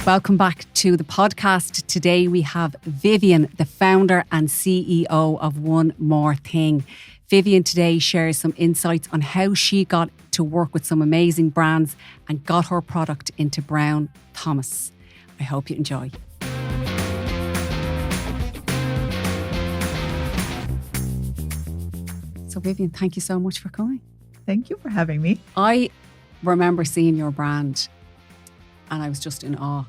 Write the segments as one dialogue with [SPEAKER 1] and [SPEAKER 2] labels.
[SPEAKER 1] Welcome back to the podcast. Today we have Vivian, the founder and CEO of One More Thing. Vivian today shares some insights on how she got to work with some amazing brands and got her product into Brown Thomas. I hope you enjoy. So Vivian, thank you so much for coming.
[SPEAKER 2] Thank you for having me.
[SPEAKER 1] I remember seeing your brand and I was just in awe.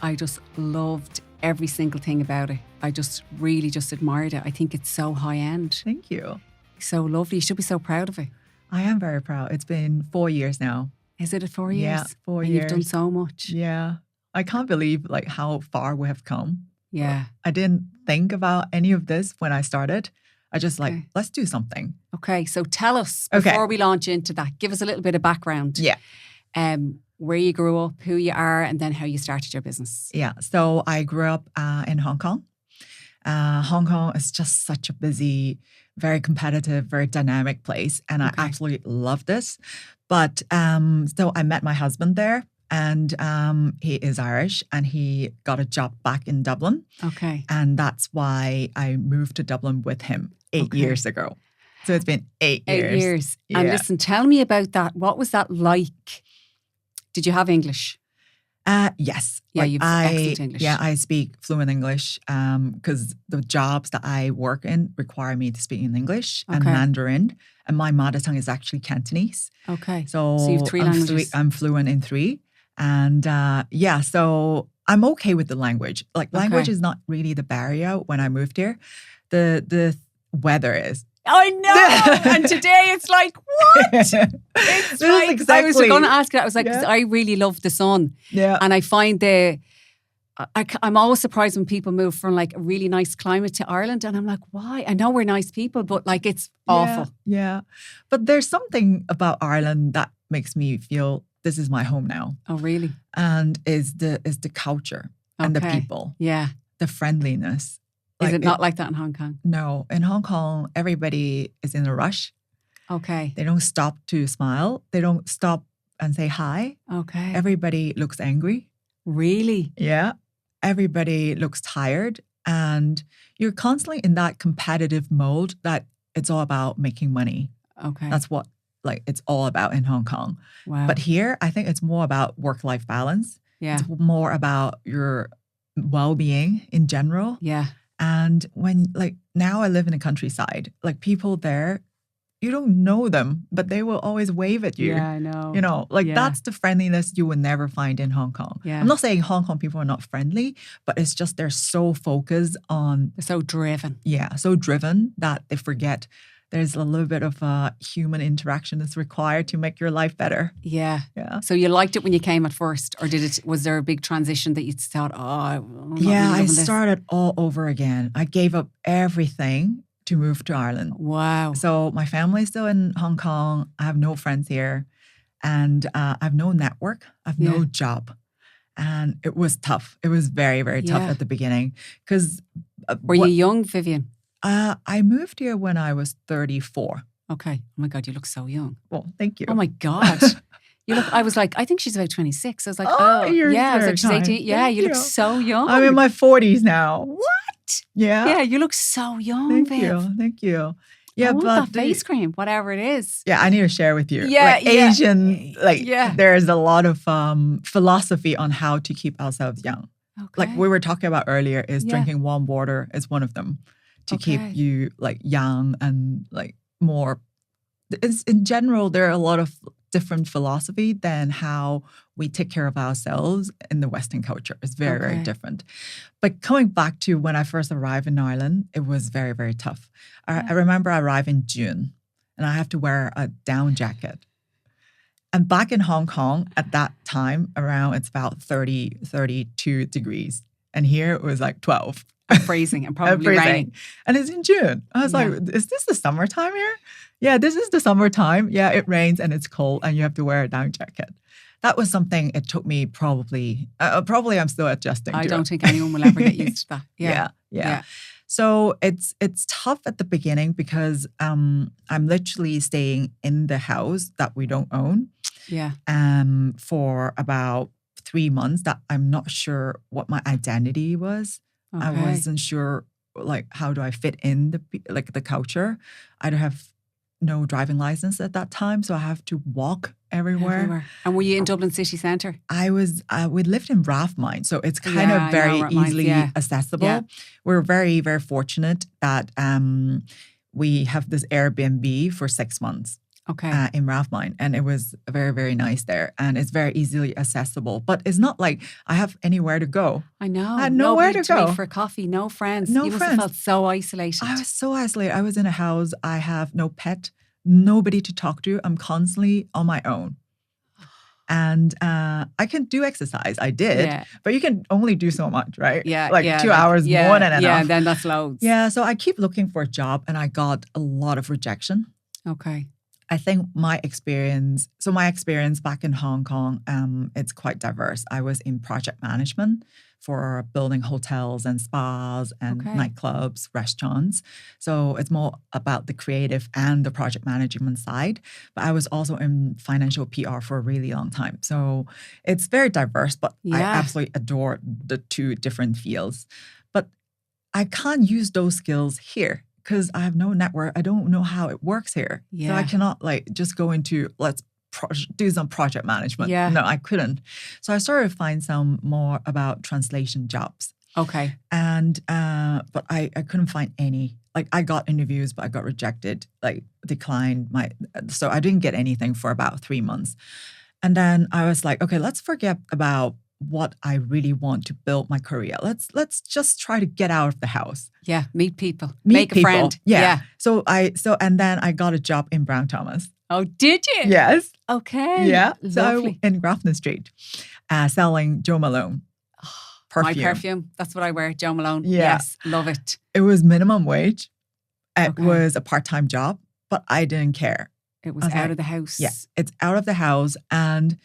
[SPEAKER 1] I just loved every single thing about it. I just really just admired it. I think it's so high end.
[SPEAKER 2] Thank you.
[SPEAKER 1] So lovely. You should be so proud of it.
[SPEAKER 2] I am very proud. It's been 4 years now.
[SPEAKER 1] Is it 4 years?
[SPEAKER 2] Yeah, 4
[SPEAKER 1] and
[SPEAKER 2] years.
[SPEAKER 1] You've done so much.
[SPEAKER 2] Yeah. I can't believe how far we have come.
[SPEAKER 1] Yeah.
[SPEAKER 2] I didn't think about any of this when I started. I just let's do something.
[SPEAKER 1] Okay. So tell us, before we launch into that, give us a little bit of background.
[SPEAKER 2] Yeah.
[SPEAKER 1] Where you grew up, who you are, and then how you started your business.
[SPEAKER 2] Yeah. So I grew up in Hong Kong. Hong Kong is just such a busy, very competitive, very dynamic place. And I absolutely love this. But so I met my husband there. And he is Irish and he got a job back in Dublin.
[SPEAKER 1] Okay.
[SPEAKER 2] And that's why I moved to Dublin with him 8 years ago. So it's been 8 years.
[SPEAKER 1] 8 years.
[SPEAKER 2] Yeah.
[SPEAKER 1] And listen, tell me about that. What was that like? Did you have English?
[SPEAKER 2] Yes.
[SPEAKER 1] Yeah, you've excellent English.
[SPEAKER 2] Yeah, I speak fluent English because the jobs that I work in require me to speak in English and Mandarin. And my mother tongue is actually Cantonese.
[SPEAKER 1] Okay.
[SPEAKER 2] So
[SPEAKER 1] you have 3 languages.
[SPEAKER 2] I'm fluent in 3. And so I'm okay with the language. Language is not really the barrier when I moved here. The weather is.
[SPEAKER 1] I know. And today it's like, what? It's like,
[SPEAKER 2] exactly.
[SPEAKER 1] I was going to ask you that. I was like, 'cause I really love the sun.
[SPEAKER 2] Yeah.
[SPEAKER 1] And I find I'm always surprised when people move from a really nice climate to Ireland. And I'm like, why? I know we're nice people, but it's awful.
[SPEAKER 2] Yeah. But there's something about Ireland that makes me feel this is my home now.
[SPEAKER 1] Oh, really?
[SPEAKER 2] And is the culture and the people.
[SPEAKER 1] Yeah.
[SPEAKER 2] The friendliness.
[SPEAKER 1] Is it not like that in Hong Kong?
[SPEAKER 2] No. In Hong Kong, everybody is in a rush.
[SPEAKER 1] Okay.
[SPEAKER 2] They don't stop to smile. They don't stop and say hi.
[SPEAKER 1] Okay.
[SPEAKER 2] Everybody looks angry.
[SPEAKER 1] Really?
[SPEAKER 2] Yeah. Everybody looks tired. And you're constantly in that competitive mode that it's all about making money.
[SPEAKER 1] Okay.
[SPEAKER 2] That's what it's all about in Hong Kong.
[SPEAKER 1] Wow.
[SPEAKER 2] But here, I think it's more about work-life balance.
[SPEAKER 1] Yeah.
[SPEAKER 2] It's more about your well-being in general.
[SPEAKER 1] Yeah.
[SPEAKER 2] And when now I live in the countryside, people there, you don't know them, but they will always wave at you.
[SPEAKER 1] Yeah, I know.
[SPEAKER 2] That's the friendliness you would never find in Hong Kong.
[SPEAKER 1] Yeah.
[SPEAKER 2] I'm not saying Hong Kong people are not friendly, but it's just they're so focused on.
[SPEAKER 1] They're so driven.
[SPEAKER 2] Yeah, so driven that they forget there's a little bit of human interaction that's required to make your life better.
[SPEAKER 1] Yeah.
[SPEAKER 2] Yeah.
[SPEAKER 1] So you liked it when you came at first, or was there a big transition that you thought, I'm not really
[SPEAKER 2] I started all over again. I gave up everything to move to Ireland.
[SPEAKER 1] Wow.
[SPEAKER 2] So my family's still in Hong Kong. I have no friends here. And I have no network. I have no job. And it was tough. It was very, very tough at the beginning. Because
[SPEAKER 1] were you young, Vivian?
[SPEAKER 2] I moved here when I was 34.
[SPEAKER 1] Okay. Oh my God, you look so young.
[SPEAKER 2] Well, thank you.
[SPEAKER 1] Oh my God. I was like, I think she's about 26. I was like,
[SPEAKER 2] you're
[SPEAKER 1] I was like, she's 18.
[SPEAKER 2] kind.
[SPEAKER 1] Yeah, you look so young.
[SPEAKER 2] I'm in my 40s now.
[SPEAKER 1] What?
[SPEAKER 2] Yeah.
[SPEAKER 1] Yeah, you look so young,
[SPEAKER 2] Thank you. Yeah,
[SPEAKER 1] I want that face cream, whatever it is.
[SPEAKER 2] Yeah, I need to share with you.
[SPEAKER 1] Yeah,
[SPEAKER 2] Asian, there's a lot of philosophy on how to keep ourselves young.
[SPEAKER 1] Okay.
[SPEAKER 2] Like we were talking about earlier, is drinking warm water is one of them to keep you young and more. In general, there are a lot of different philosophy than how we take care of ourselves in the Western culture. It's very, very different. But coming back to when I first arrived in Ireland, it was very, very tough. I remember I arrived in June and I have to wear a down jacket. And back in Hong Kong at that time, it's about 30, 32 degrees. And here it was 12.
[SPEAKER 1] I'm freezing and probably raining.
[SPEAKER 2] And it's in June. I was like, is this the summertime here? Yeah, this is the summertime. Yeah, it rains and it's cold and you have to wear a down jacket. That was something it took me probably I'm still adjusting to.
[SPEAKER 1] I don't think anyone will ever get used to that.
[SPEAKER 2] Yeah. So it's tough at the beginning because I'm literally staying in the house that we don't own.
[SPEAKER 1] Yeah.
[SPEAKER 2] For about 3 months that I'm not sure what my identity was. I
[SPEAKER 1] Okay.
[SPEAKER 2] wasn't sure like how do I fit in the culture. I don't have no driving license at that time, so I have to walk everywhere.
[SPEAKER 1] And were you in Dublin city centre?
[SPEAKER 2] We lived in Rathmine, so it's kind
[SPEAKER 1] Yeah,
[SPEAKER 2] of
[SPEAKER 1] I know
[SPEAKER 2] very
[SPEAKER 1] Rathmines,
[SPEAKER 2] easily
[SPEAKER 1] yeah.
[SPEAKER 2] accessible.
[SPEAKER 1] Yeah.
[SPEAKER 2] We're very, very fortunate that we have this Airbnb for 6 months.
[SPEAKER 1] Okay.
[SPEAKER 2] In Rathmine, and it was very, very nice there, and it's very easily accessible. But it's not like I have anywhere to go.
[SPEAKER 1] I know.
[SPEAKER 2] I had nowhere
[SPEAKER 1] Nobody
[SPEAKER 2] to go.
[SPEAKER 1] meet for coffee, no friends.
[SPEAKER 2] No
[SPEAKER 1] you must
[SPEAKER 2] friends.
[SPEAKER 1] have felt so isolated.
[SPEAKER 2] I was so isolated. I was in a house. I have no pet, nobody to talk to. I'm constantly on my own. And I can do exercise. I did,
[SPEAKER 1] Yeah.
[SPEAKER 2] but you can only do so much, right?
[SPEAKER 1] Yeah,
[SPEAKER 2] like
[SPEAKER 1] yeah,
[SPEAKER 2] 2 hours more than enough.
[SPEAKER 1] Yeah, then that's loads.
[SPEAKER 2] Yeah, so I keep looking for a job, and I got a lot of rejection.
[SPEAKER 1] Okay.
[SPEAKER 2] I think my experience back in Hong Kong, it's quite diverse. I was in project management for building hotels and spas and nightclubs, restaurants. So it's more about the creative and the project management side. But I was also in financial PR for a really long time. So it's very diverse, but I absolutely adore the two different fields. But I can't use those skills here, because I have no network. I don't know how it works here.
[SPEAKER 1] Yeah.
[SPEAKER 2] So I cannot just go into, let's do some project management.
[SPEAKER 1] Yeah.
[SPEAKER 2] No, I couldn't. So I started to find some more about translation jobs.
[SPEAKER 1] Okay.
[SPEAKER 2] And, but I couldn't find any. Like I got interviews, but I got rejected, declined so I didn't get anything for about 3 months. And then I was like, okay, let's forget about what I really want to build my career. Let's just try to get out of the house.
[SPEAKER 1] Yeah, meet people. Make a friend.
[SPEAKER 2] Yeah. So and then I got a job in Brown Thomas.
[SPEAKER 1] Oh, did you?
[SPEAKER 2] Yes.
[SPEAKER 1] Okay.
[SPEAKER 2] Yeah.
[SPEAKER 1] Lovely.
[SPEAKER 2] So in Grafton Street, selling Jo Malone perfume.
[SPEAKER 1] My perfume. That's what I wear. Jo Malone.
[SPEAKER 2] Yeah.
[SPEAKER 1] Yes. Love it.
[SPEAKER 2] It was minimum wage. It was a part-time job, but I didn't care.
[SPEAKER 1] It was out of the house.
[SPEAKER 2] Yeah. It's out of the house, and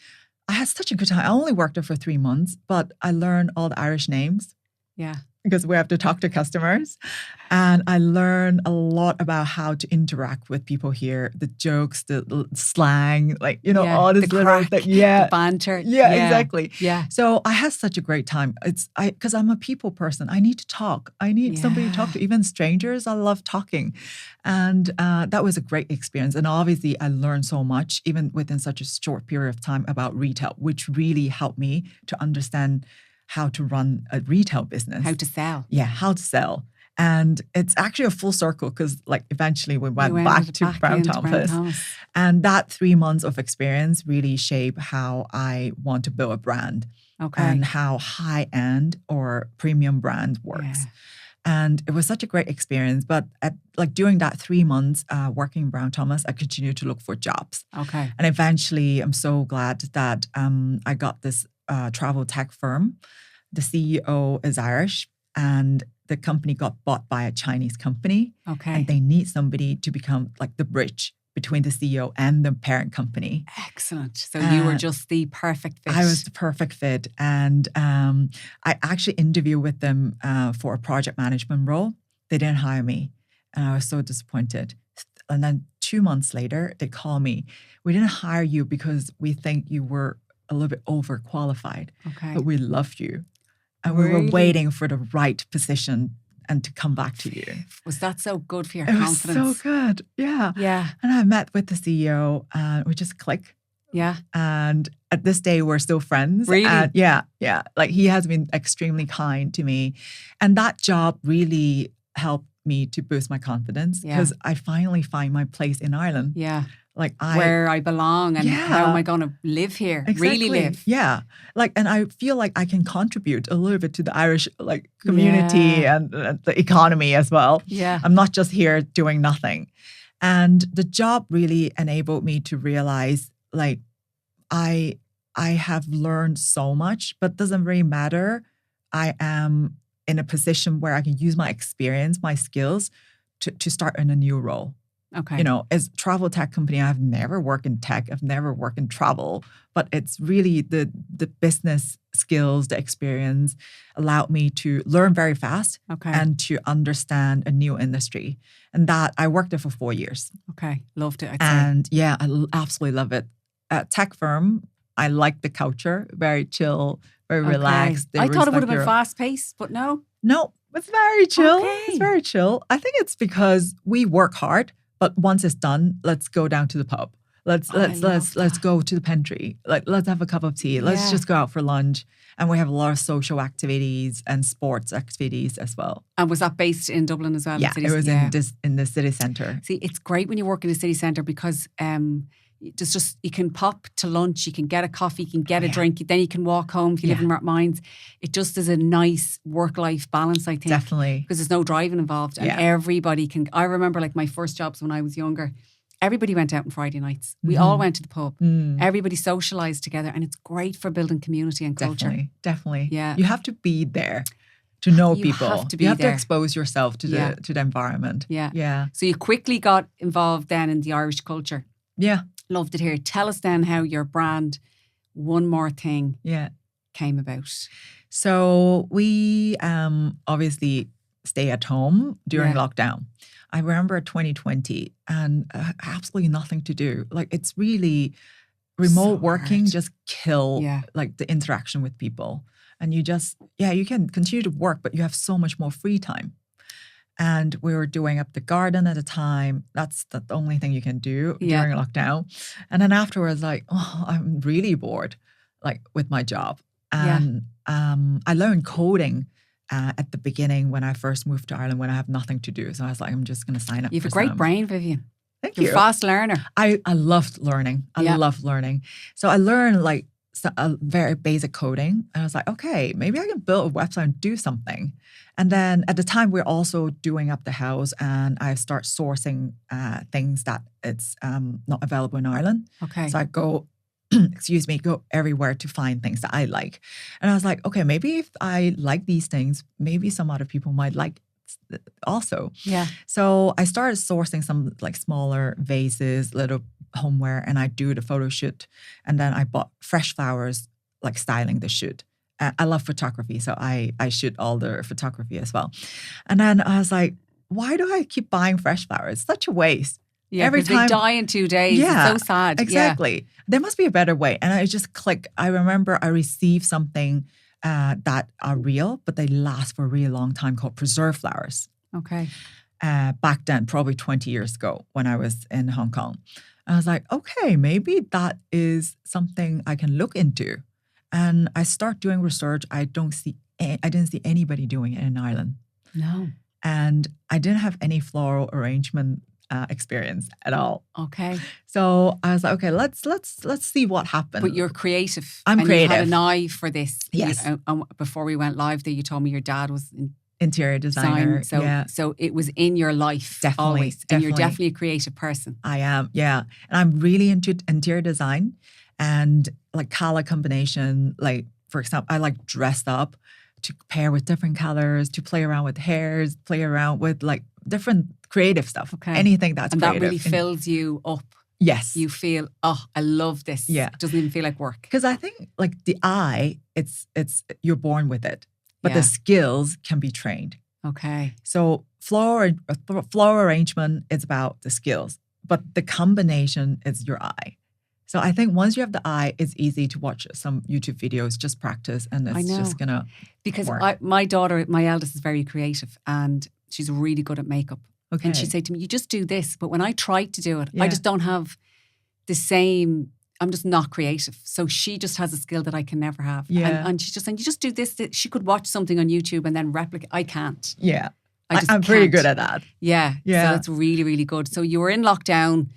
[SPEAKER 2] I had such a good time. I only worked there for 3 months, but I learned all the Irish names.
[SPEAKER 1] Yeah.
[SPEAKER 2] Because we have to talk to customers. And I learned a lot about how to interact with people here, the jokes, the slang, all this little thing. Yeah.
[SPEAKER 1] The banter.
[SPEAKER 2] Yeah, exactly.
[SPEAKER 1] Yeah.
[SPEAKER 2] So I had such a great time. Because I'm a people person. I need to talk. I need somebody to talk to. Even strangers, I love talking. And that was a great experience. And obviously I learned so much, even within such a short period of time, about retail, which really helped me to understand how to run a retail business.
[SPEAKER 1] How to sell.
[SPEAKER 2] Yeah, how to sell. And it's actually a full circle, because eventually we went back to Brown Thomas. And that 3 months of experience really shaped how I want to build a brand.
[SPEAKER 1] Okay.
[SPEAKER 2] And how high-end or premium brand works.
[SPEAKER 1] Yeah.
[SPEAKER 2] And it was such a great experience. But during that 3 months working in Brown Thomas, I continued to look for jobs.
[SPEAKER 1] Okay.
[SPEAKER 2] And eventually, I'm so glad that I got this travel tech firm. The CEO is Irish, and the company got bought by a Chinese company.
[SPEAKER 1] Okay.
[SPEAKER 2] And they need somebody to become the bridge between the CEO and the parent company.
[SPEAKER 1] Excellent. So you were just the perfect fit.
[SPEAKER 2] I was the perfect fit. And I actually interviewed with them for a project management role. They didn't hire me. And I was so disappointed. And then 2 months later, they called me. We didn't hire you because we think you were a little bit overqualified.
[SPEAKER 1] Okay.
[SPEAKER 2] But we loved you. And
[SPEAKER 1] Really?
[SPEAKER 2] we were waiting for the right position and to come back to you.
[SPEAKER 1] Was that so good for your
[SPEAKER 2] It
[SPEAKER 1] confidence?
[SPEAKER 2] was so good. Yeah.
[SPEAKER 1] Yeah.
[SPEAKER 2] And I met with the CEO and we just clicked.
[SPEAKER 1] Yeah.
[SPEAKER 2] And at this day, we're still friends.
[SPEAKER 1] Really?
[SPEAKER 2] And yeah. He has been extremely kind to me. And that job really helped me to boost my confidence, because I finally find my place in Ireland.
[SPEAKER 1] Yeah.
[SPEAKER 2] Where
[SPEAKER 1] I belong, and how am I going to live here?
[SPEAKER 2] Exactly.
[SPEAKER 1] Really live.
[SPEAKER 2] Yeah. And I feel like I can contribute a little bit to the Irish community and the economy as well.
[SPEAKER 1] Yeah.
[SPEAKER 2] I'm not just here doing nothing. And the job really enabled me to realize I have learned so much, but doesn't really matter. I am in a position where I can use my experience, my skills to start in a new role.
[SPEAKER 1] Okay.
[SPEAKER 2] As a travel tech company, I've never worked in tech. I've never worked in travel, but it's really the business skills, the experience allowed me to learn very fast and to understand a new industry. And that I worked there for 4 years.
[SPEAKER 1] Okay. Loved it.
[SPEAKER 2] I absolutely love it. A tech firm, I like the culture, very chill, very relaxed.
[SPEAKER 1] I thought it would have been
[SPEAKER 2] your...
[SPEAKER 1] fast paced, but no.
[SPEAKER 2] No, it's very chill.
[SPEAKER 1] Okay.
[SPEAKER 2] It's very chill. I think it's because we work hard, but once it's done, let's go down to the pub. Let's go to the pantry. Like, let's have a cup of tea. Let's just go out for lunch. And we have a lot of social activities and sports activities as well.
[SPEAKER 1] And was that based in Dublin as well?
[SPEAKER 2] Yeah, it was in the city centre.
[SPEAKER 1] See, it's great when you work in the city centre because there's just, you can pop to lunch, you can get a coffee, you can get a drink, then you can walk home if you live in Mines. It just is a nice work-life balance, I think.
[SPEAKER 2] Definitely.
[SPEAKER 1] Because there's no driving involved and everybody can. I remember like my first jobs when I was younger. Everybody went out on Friday nights. We all went to the pub. Everybody socialised together and it's great for building community and culture.
[SPEAKER 2] Definitely.
[SPEAKER 1] Yeah.
[SPEAKER 2] You have to be there to know people. You have
[SPEAKER 1] there.
[SPEAKER 2] to expose yourself to the environment.
[SPEAKER 1] Yeah. So you quickly got involved then in the Irish culture.
[SPEAKER 2] Yeah.
[SPEAKER 1] Loved it here. Tell us then how your brand, One More Thing, came about.
[SPEAKER 2] So we obviously stay at home during lockdown. I remember 2020 and absolutely nothing to do. Like it's really remote working just kill like the interaction with people. And you just, you can continue to work, but you have so much more free time. And we were doing up the garden at a time. That's the only thing you can do during lockdown. And then afterwards, like, I'm really bored, like with my job. And I learned coding at the beginning when I first moved to Ireland when I have nothing to do. So I was like, I'm just going to sign up.
[SPEAKER 1] You have a great brain, Vivian.
[SPEAKER 2] Thank you.
[SPEAKER 1] You're a fast learner.
[SPEAKER 2] I loved learning. I loved learning. So I learned like a very basic coding. And I was like, okay, maybe I can build a website and do something. And then at the time, we're also doing up the house and I start sourcing things that it's not available in Ireland.
[SPEAKER 1] Okay.
[SPEAKER 2] So I go go everywhere to find things that I like. And I was like, okay, maybe if I like these things, maybe some other people might like also.
[SPEAKER 1] Yeah.
[SPEAKER 2] So I started sourcing some like smaller vases, little homeware, and I do the photo shoot. And then I bought fresh flowers, like styling the shoot. I love photography, so I shoot all the photography as well. And then I was like, why do I keep buying fresh flowers? It's such a waste.
[SPEAKER 1] Yeah, every time they die in 2 days.
[SPEAKER 2] Yeah,
[SPEAKER 1] it's so sad.
[SPEAKER 2] Exactly.
[SPEAKER 1] Yeah.
[SPEAKER 2] There must be a better way. And I just click. I remember I received something that are real, but they last for a really long time called preserved flowers.
[SPEAKER 1] Okay.
[SPEAKER 2] Back then, probably 20 years ago when I was in Hong Kong. I was like, okay, maybe that is something I can look into. And I start doing research. I didn't see anybody doing it in Ireland.
[SPEAKER 1] No.
[SPEAKER 2] And I didn't have any floral arrangement experience at all.
[SPEAKER 1] Okay.
[SPEAKER 2] So I was like, okay, let's see what happened.
[SPEAKER 1] But you're creative.
[SPEAKER 2] I'm creative.
[SPEAKER 1] You had an eye for this.
[SPEAKER 2] Yes.
[SPEAKER 1] Before we went live there, you told me your dad was
[SPEAKER 2] interior designer.
[SPEAKER 1] So it was in your life.
[SPEAKER 2] Definitely.
[SPEAKER 1] Always. And you're definitely a creative person.
[SPEAKER 2] I am, yeah. And I'm really into interior design and like color combination. Like, for example, I like dress up to pair with different colors, to play around with hairs, play around with like different creative stuff.
[SPEAKER 1] Okay.
[SPEAKER 2] Anything that's creative.
[SPEAKER 1] And that really fills you up.
[SPEAKER 2] Yes.
[SPEAKER 1] You feel, I love this.
[SPEAKER 2] Yeah.
[SPEAKER 1] It doesn't even feel like work.
[SPEAKER 2] Because I think like the eye, it's you're born with it. But the skills can be trained.
[SPEAKER 1] Okay.
[SPEAKER 2] So floral arrangement is about the skills, but the combination is your eye. So I think once you have the eye, it's easy to watch some YouTube videos, just practice, and it's just gonna work.
[SPEAKER 1] My daughter, my eldest, is very creative, and she's really good at makeup.
[SPEAKER 2] Okay.
[SPEAKER 1] And she'd say to me, "You just do this," but when I try to do it, I just don't have the same. I'm just not creative. So she just has a skill that I can never have.
[SPEAKER 2] Yeah.
[SPEAKER 1] And she's just saying, you just do this. She could watch something on YouTube and then replicate. I can't.
[SPEAKER 2] Yeah.
[SPEAKER 1] I'm
[SPEAKER 2] pretty good at that.
[SPEAKER 1] Yeah. So it's really, really good. So you were in lockdown.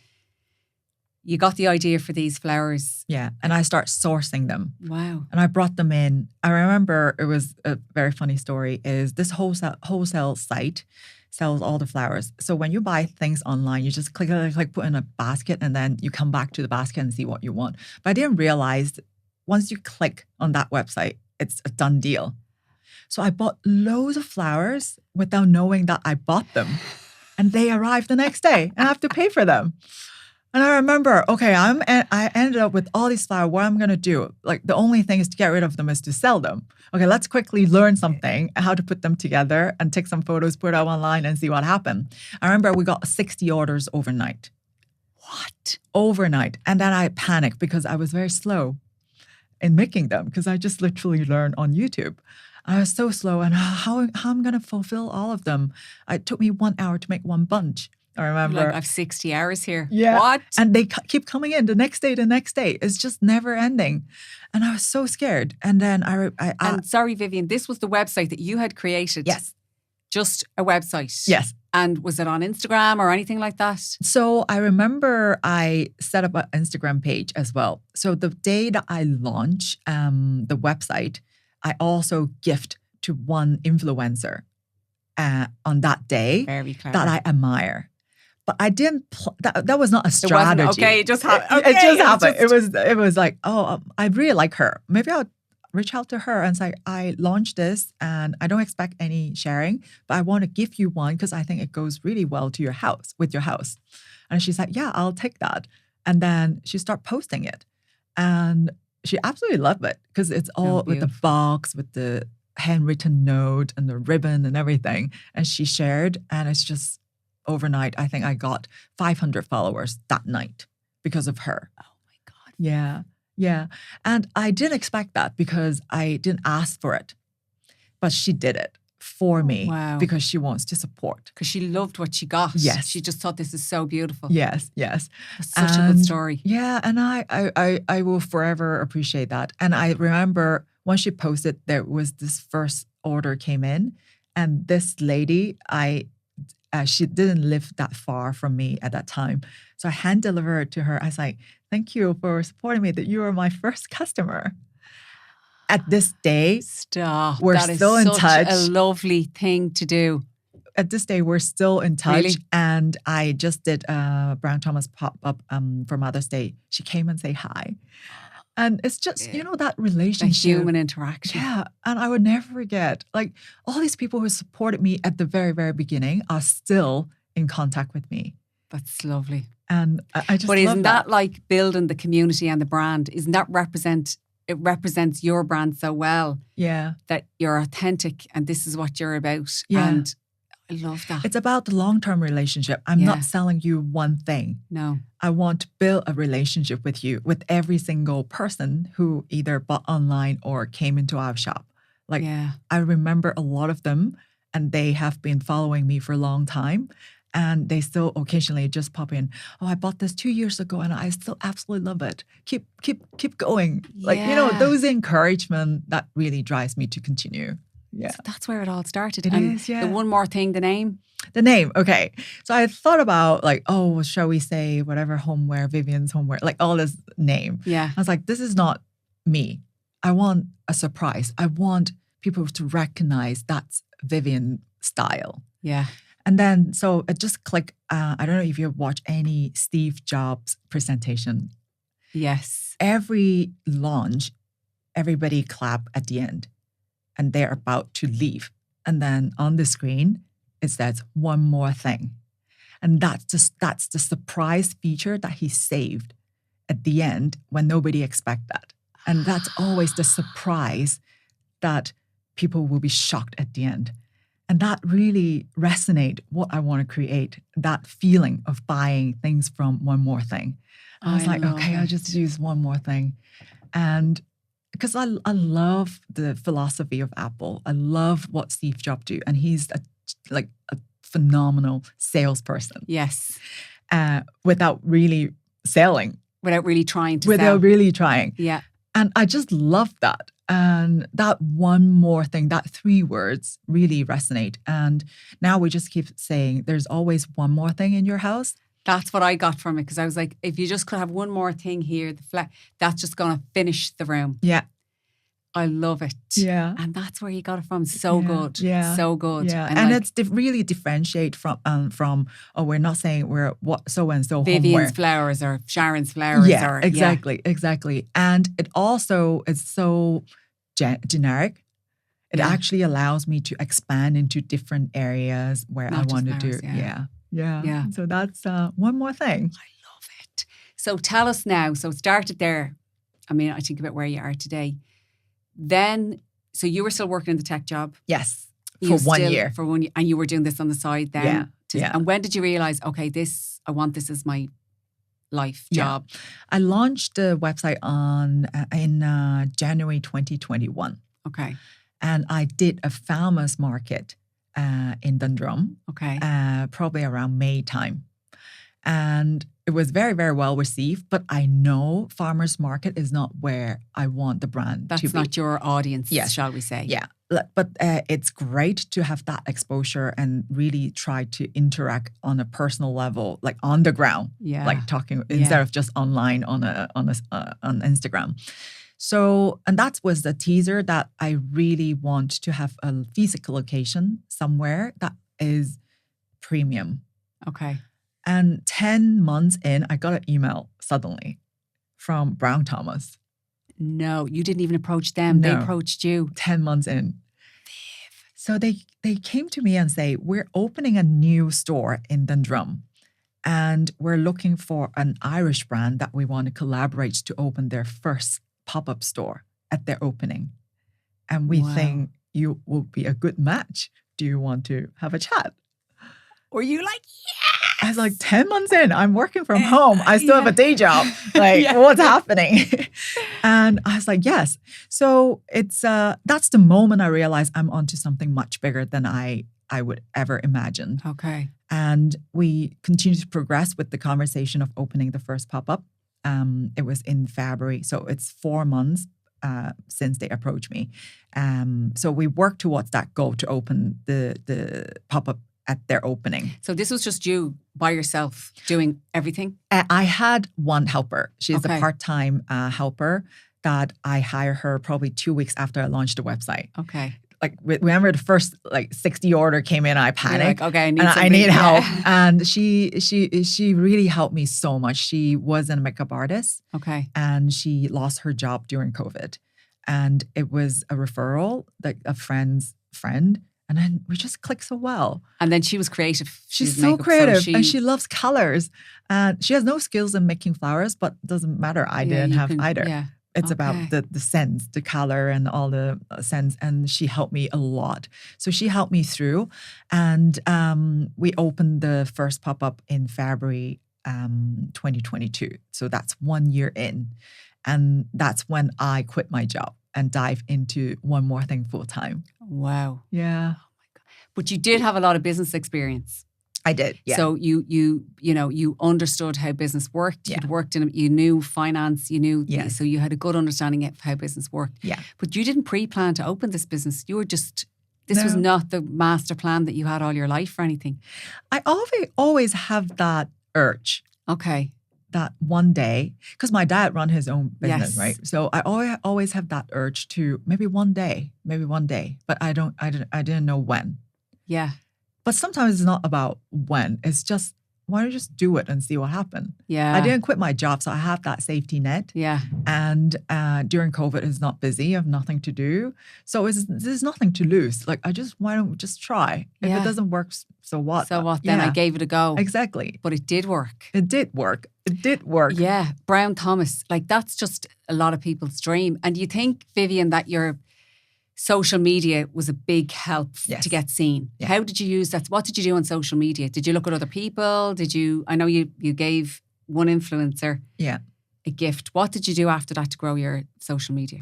[SPEAKER 1] You got the idea for these flowers.
[SPEAKER 2] Yeah. And I start sourcing them.
[SPEAKER 1] Wow.
[SPEAKER 2] And I brought them in. I remember it was a very funny story is this wholesale site sells all the flowers. So when you buy things online, you just click, put in a basket, and then you come back to the basket and see what you want. But I didn't realize once you click on that website, it's a done deal. So I bought loads of flowers without knowing that I bought them. And they arrived the next day and I have to pay for them. And I remember, okay, I ended up with all these flowers. What I'm going to do, like the only thing is to get rid of them is to sell them. Okay, let's quickly learn something, how to put them together and take some photos, put it up online and see what happened. I remember we got 60 orders overnight.
[SPEAKER 1] What?
[SPEAKER 2] Overnight. And then I panicked because I was very slow. in making them because I just literally learned on YouTube. I was so slow, and how I'm going to fulfill all of them? It took me 1 hour to make one bunch. I remember.
[SPEAKER 1] Like, I've 60 hours here.
[SPEAKER 2] Yeah.
[SPEAKER 1] What?
[SPEAKER 2] And they keep coming in the next day, the next day. It's just never ending. And I was so scared. And then
[SPEAKER 1] And sorry, Vivian, this was the website that you had created.
[SPEAKER 2] Yes.
[SPEAKER 1] Just a website.
[SPEAKER 2] Yes.
[SPEAKER 1] And was it on Instagram or anything like that?
[SPEAKER 2] So I remember I set up an Instagram page as well. So the day that I launch the website, I also gift to one influencer on that day
[SPEAKER 1] Very clever.
[SPEAKER 2] that I admire. But I didn't. That was not a strategy.
[SPEAKER 1] Okay, it just happened. Okay,
[SPEAKER 2] it just happened. It was like, oh, I really like her. Maybe I'll reach out to her and say, I launched this, and I don't expect any sharing, but I want to give you one because I think it goes really well to your house with your house. And she's like, yeah, I'll take that. And then she started posting it, and she absolutely loved it because it's all with the box, with the handwritten note and the ribbon and everything. And she shared, and it's just. Overnight, I think I got 500 followers that night because of her.
[SPEAKER 1] Oh my God.
[SPEAKER 2] Yeah. Yeah. And I didn't expect that because I didn't ask for it. But she did it for me because she wants to support.
[SPEAKER 1] Because she loved what she got.
[SPEAKER 2] Yes.
[SPEAKER 1] She just thought this is so beautiful.
[SPEAKER 2] Yes, yes.
[SPEAKER 1] That's such a good story.
[SPEAKER 2] Yeah. And I will forever appreciate that. And I remember when she posted, there was this first order came in. And this lady, she didn't live that far from me at that time. So I hand delivered to her. I was like, thank you for supporting me, that you are my first customer. At this day,
[SPEAKER 1] stop.
[SPEAKER 2] We're
[SPEAKER 1] that
[SPEAKER 2] still in touch.
[SPEAKER 1] That is such a lovely thing to do.
[SPEAKER 2] At this day, we're still in touch.
[SPEAKER 1] Really?
[SPEAKER 2] And I just did a Brown Thomas pop-up for Mother's Day. She came and say hi. And it's just, that relationship.
[SPEAKER 1] The human interaction.
[SPEAKER 2] Yeah. And I would never forget, like, all these people who supported me at the very, very beginning are still in contact with me.
[SPEAKER 1] That's lovely.
[SPEAKER 2] And I just
[SPEAKER 1] But
[SPEAKER 2] love
[SPEAKER 1] isn't that like building the community and the brand? Isn't that it represents your brand so well?
[SPEAKER 2] Yeah.
[SPEAKER 1] That you're authentic and this is what you're about.
[SPEAKER 2] Yeah.
[SPEAKER 1] And I love that.
[SPEAKER 2] It's about the long-term relationship. I'm not selling you one thing.
[SPEAKER 1] No.
[SPEAKER 2] I want to build a relationship with you, with every single person who either bought online or came into our shop. Like, I remember a lot of them, and they have been following me for a long time. And they still occasionally just pop in. Oh, I bought this 2 years ago and I still absolutely love it. Keep going.
[SPEAKER 1] Yeah.
[SPEAKER 2] Like, those encouragement that really drives me to continue. Yeah.
[SPEAKER 1] So that's where it all started.
[SPEAKER 2] It is, yeah.
[SPEAKER 1] The one more thing, the name?
[SPEAKER 2] The name, okay. So I thought about shall we say whatever homeware, Vivian's homeware, like all this name.
[SPEAKER 1] Yeah.
[SPEAKER 2] I was like, this is not me. I want a surprise. I want people to recognize that's Vivian style.
[SPEAKER 1] Yeah.
[SPEAKER 2] And then, so it just clicked. I don't know if you've watched any Steve Jobs presentation.
[SPEAKER 1] Yes.
[SPEAKER 2] Every launch, everybody clap at the end. And they're about to leave. And then on the screen, it says one more thing. And that's the surprise feature that he saved at the end when nobody expects that. And that's always the surprise that people will be shocked at the end. And that really resonates what I want to create, that feeling of buying things from one more thing. I was like, okay, I'll just use one more thing. And because I love the philosophy of Apple. I love what Steve Jobs do. And he's a phenomenal salesperson.
[SPEAKER 1] Yes.
[SPEAKER 2] Without really selling.
[SPEAKER 1] Without really trying to
[SPEAKER 2] Without
[SPEAKER 1] sell.
[SPEAKER 2] really trying.
[SPEAKER 1] Yeah.
[SPEAKER 2] And I just love that. And that one more thing, that 3 words really resonate. And now we just keep saying there's always one more thing in your house.
[SPEAKER 1] That's what I got from it, because I was like, if you just could have one more thing here, that's just going to finish the room.
[SPEAKER 2] Yeah.
[SPEAKER 1] I love it.
[SPEAKER 2] Yeah.
[SPEAKER 1] And that's where you got it from. So good.
[SPEAKER 2] Yeah.
[SPEAKER 1] So good.
[SPEAKER 2] Yeah. And it's really differentiate from, we're not saying we're what so-and-so
[SPEAKER 1] Vivian's
[SPEAKER 2] homeware.
[SPEAKER 1] flowers or Sharon's flowers.
[SPEAKER 2] Yeah, exactly. And it also is so generic. It actually allows me to expand into different areas where
[SPEAKER 1] Not
[SPEAKER 2] I want to
[SPEAKER 1] flowers,
[SPEAKER 2] do.
[SPEAKER 1] Yeah.
[SPEAKER 2] Yeah. So that's one more thing.
[SPEAKER 1] I love it. So tell us now. So it started there. I mean, I think about where you are today. Then, so you were still working in the tech job?
[SPEAKER 2] Yes. For 1 year.
[SPEAKER 1] For 1 year. And you were doing this on the side then?
[SPEAKER 2] Yeah.
[SPEAKER 1] And when did you realize, okay, I want this as my life job?
[SPEAKER 2] I launched the website in January 2021.
[SPEAKER 1] Okay.
[SPEAKER 2] And I did a farmers market in Dundrum.
[SPEAKER 1] Okay.
[SPEAKER 2] Probably around May time. And it was very, very well received. But I know farmers market is not where I want the brand to be.
[SPEAKER 1] That's not your audience, shall we say.
[SPEAKER 2] Yeah. But it's great to have that exposure and really try to interact on a personal level, like on the ground, like talking instead of just online on Instagram. So, and that was the teaser that I really want to have a physical location somewhere that is premium.
[SPEAKER 1] Okay.
[SPEAKER 2] And 10 months in, I got an email suddenly from Brown Thomas.
[SPEAKER 1] No, you didn't even approach them. No. They approached you.
[SPEAKER 2] 10 months in. So they came to me and say, we're opening a new store in Dundrum. And we're looking for an Irish brand that we want to collaborate to open their first pop-up store at their opening. And we think you will be a good match. Do you want to have a chat?
[SPEAKER 1] Were you like, yes?
[SPEAKER 2] I was like, 10 months in, I'm working from home. I still have a day job. Like, what's happening? And I was like, yes. So it's that's the moment I realized I'm onto something much bigger than I would ever imagine.
[SPEAKER 1] Okay.
[SPEAKER 2] And we continued to progress with the conversation of opening the first pop-up. It was in February. So it's 4 months since they approached me. So we worked towards that goal to open the pop-up at their opening.
[SPEAKER 1] So this was just you by yourself doing everything?
[SPEAKER 2] I had one helper. She's a part-time helper that I hired her probably 2 weeks after I launched the website.
[SPEAKER 1] Okay.
[SPEAKER 2] Like, remember the first 60 order came in, I panicked.
[SPEAKER 1] Like, okay,
[SPEAKER 2] I need help. And she really helped me so much. She was a makeup artist.
[SPEAKER 1] Okay.
[SPEAKER 2] And she lost her job during COVID. And it was a referral, like a friend's friend. And then we just clicked so well.
[SPEAKER 1] And then she was creative.
[SPEAKER 2] She's so creative and she loves colors. And she has no skills in making flowers, but it doesn't matter. I didn't have either. Yeah. It's about the scents, the color and all the scents. And she helped me a lot. So she helped me through. And we opened the first pop-up in February 2022. So that's 1 year in. And that's when I quit my job and dive into One More Thing full time.
[SPEAKER 1] Wow.
[SPEAKER 2] Yeah.
[SPEAKER 1] Oh my God. But you did have a lot of business experience.
[SPEAKER 2] I did. Yeah.
[SPEAKER 1] So you understood how business worked. You'd worked in it. You knew finance. You knew.
[SPEAKER 2] Yeah.
[SPEAKER 1] So you had a good understanding of how business worked.
[SPEAKER 2] Yeah.
[SPEAKER 1] But you didn't pre-plan to open this business. You were just. This was not the master plan that you had all your life or anything.
[SPEAKER 2] I always have that urge.
[SPEAKER 1] Okay.
[SPEAKER 2] That one day, because my dad run his own business, right? So I always have that urge to maybe one day, but I didn't know when.
[SPEAKER 1] Yeah.
[SPEAKER 2] But sometimes it's not about when. It's just, why don't you just do it and see what happens?
[SPEAKER 1] Yeah.
[SPEAKER 2] I didn't quit my job, so I have that safety net.
[SPEAKER 1] Yeah.
[SPEAKER 2] And during COVID, it's not busy. I have nothing to do. So there's nothing to lose. Like, why don't we just try? If it doesn't work, so what?
[SPEAKER 1] So what? Then I gave it a go.
[SPEAKER 2] Exactly.
[SPEAKER 1] But it did work.
[SPEAKER 2] It did work. It did work.
[SPEAKER 1] Yeah. Brown Thomas, like that's just a lot of people's dream. And do you think, Vivian, that your social media was a big help to get seen? Yeah. How did you use that? What did you do on social media? Did you look at other people? I know you gave one influencer a gift. What did you do after that to grow your social media?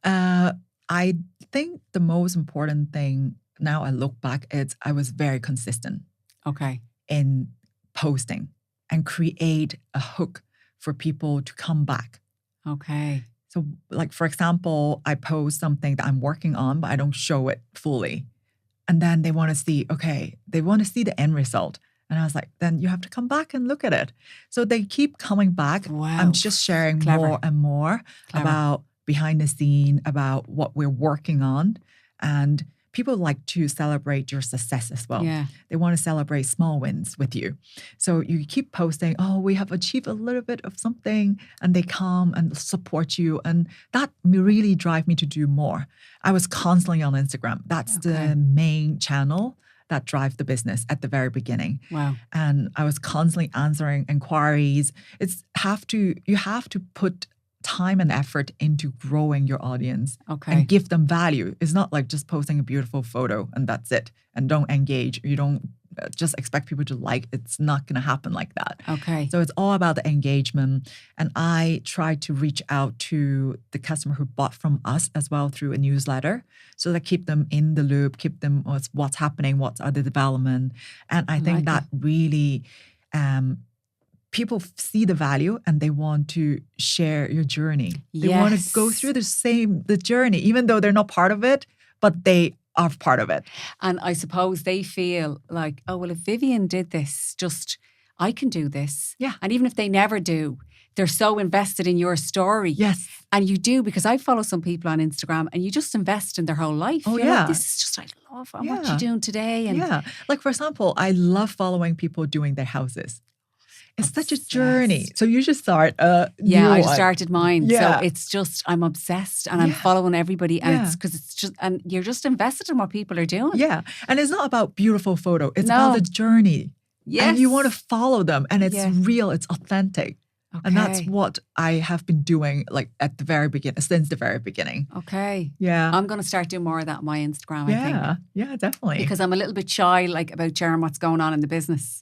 [SPEAKER 2] I think the most important thing, now I look back, I was very consistent.
[SPEAKER 1] Okay.
[SPEAKER 2] In posting and create a hook for people to come back.
[SPEAKER 1] Okay.
[SPEAKER 2] So, like, for example, I post something that I'm working on, but I don't show it fully. And then they want to see, they want to see the end result. And I was like, then you have to come back and look at it. So they keep coming back.
[SPEAKER 1] Wow.
[SPEAKER 2] I'm just sharing more and more about behind the scene, about what we're working on. And people like to celebrate your success as well.
[SPEAKER 1] Yeah.
[SPEAKER 2] They want to celebrate small wins with you. So you keep posting, we have achieved a little bit of something, and they come and support you. And that really drive me to do more. I was constantly on Instagram. That's the main channel that drive the business at the very beginning.
[SPEAKER 1] Wow.
[SPEAKER 2] And I was constantly answering inquiries. You have to put time and effort into growing your audience and give them value. It's not like just posting a beautiful photo and that's it, and don't engage. You don't just expect people to like. It's not going to happen like that.
[SPEAKER 1] Okay.
[SPEAKER 2] So it's all about the engagement. And I try to reach out to the customer who bought from us as well through a newsletter. So that keep them in the loop, keep them what's happening, what's other development. And I think that really people see the value and they want to share your journey. They want to go through the journey, even though they're not part of it, but they are part of it.
[SPEAKER 1] And I suppose they feel like, oh, well, if Vivian did this, I can do this.
[SPEAKER 2] Yeah.
[SPEAKER 1] And even if they never do, they're so invested in your story.
[SPEAKER 2] Yes.
[SPEAKER 1] And you do, because I follow some people on Instagram and you just invest in their whole life.
[SPEAKER 2] Oh,
[SPEAKER 1] You're like, this is just, I love what you're doing today. And
[SPEAKER 2] like for example, I love following people doing their houses. It's such a journey. So you should start
[SPEAKER 1] I just started mine.
[SPEAKER 2] Yeah.
[SPEAKER 1] So it's just, I'm obsessed and I'm following everybody. And it's because it's just, and you're just invested in what people are doing.
[SPEAKER 2] Yeah. And it's not about beautiful photo. It's about the journey. Yes. And you want to follow them. And it's real. It's authentic. Okay. And that's what I have been doing like at the very beginning, since the very beginning.
[SPEAKER 1] Okay.
[SPEAKER 2] Yeah.
[SPEAKER 1] I'm going to start doing more of that on my Instagram, I think.
[SPEAKER 2] Yeah, definitely.
[SPEAKER 1] Because I'm a little bit shy like about sharing what's going on in the business.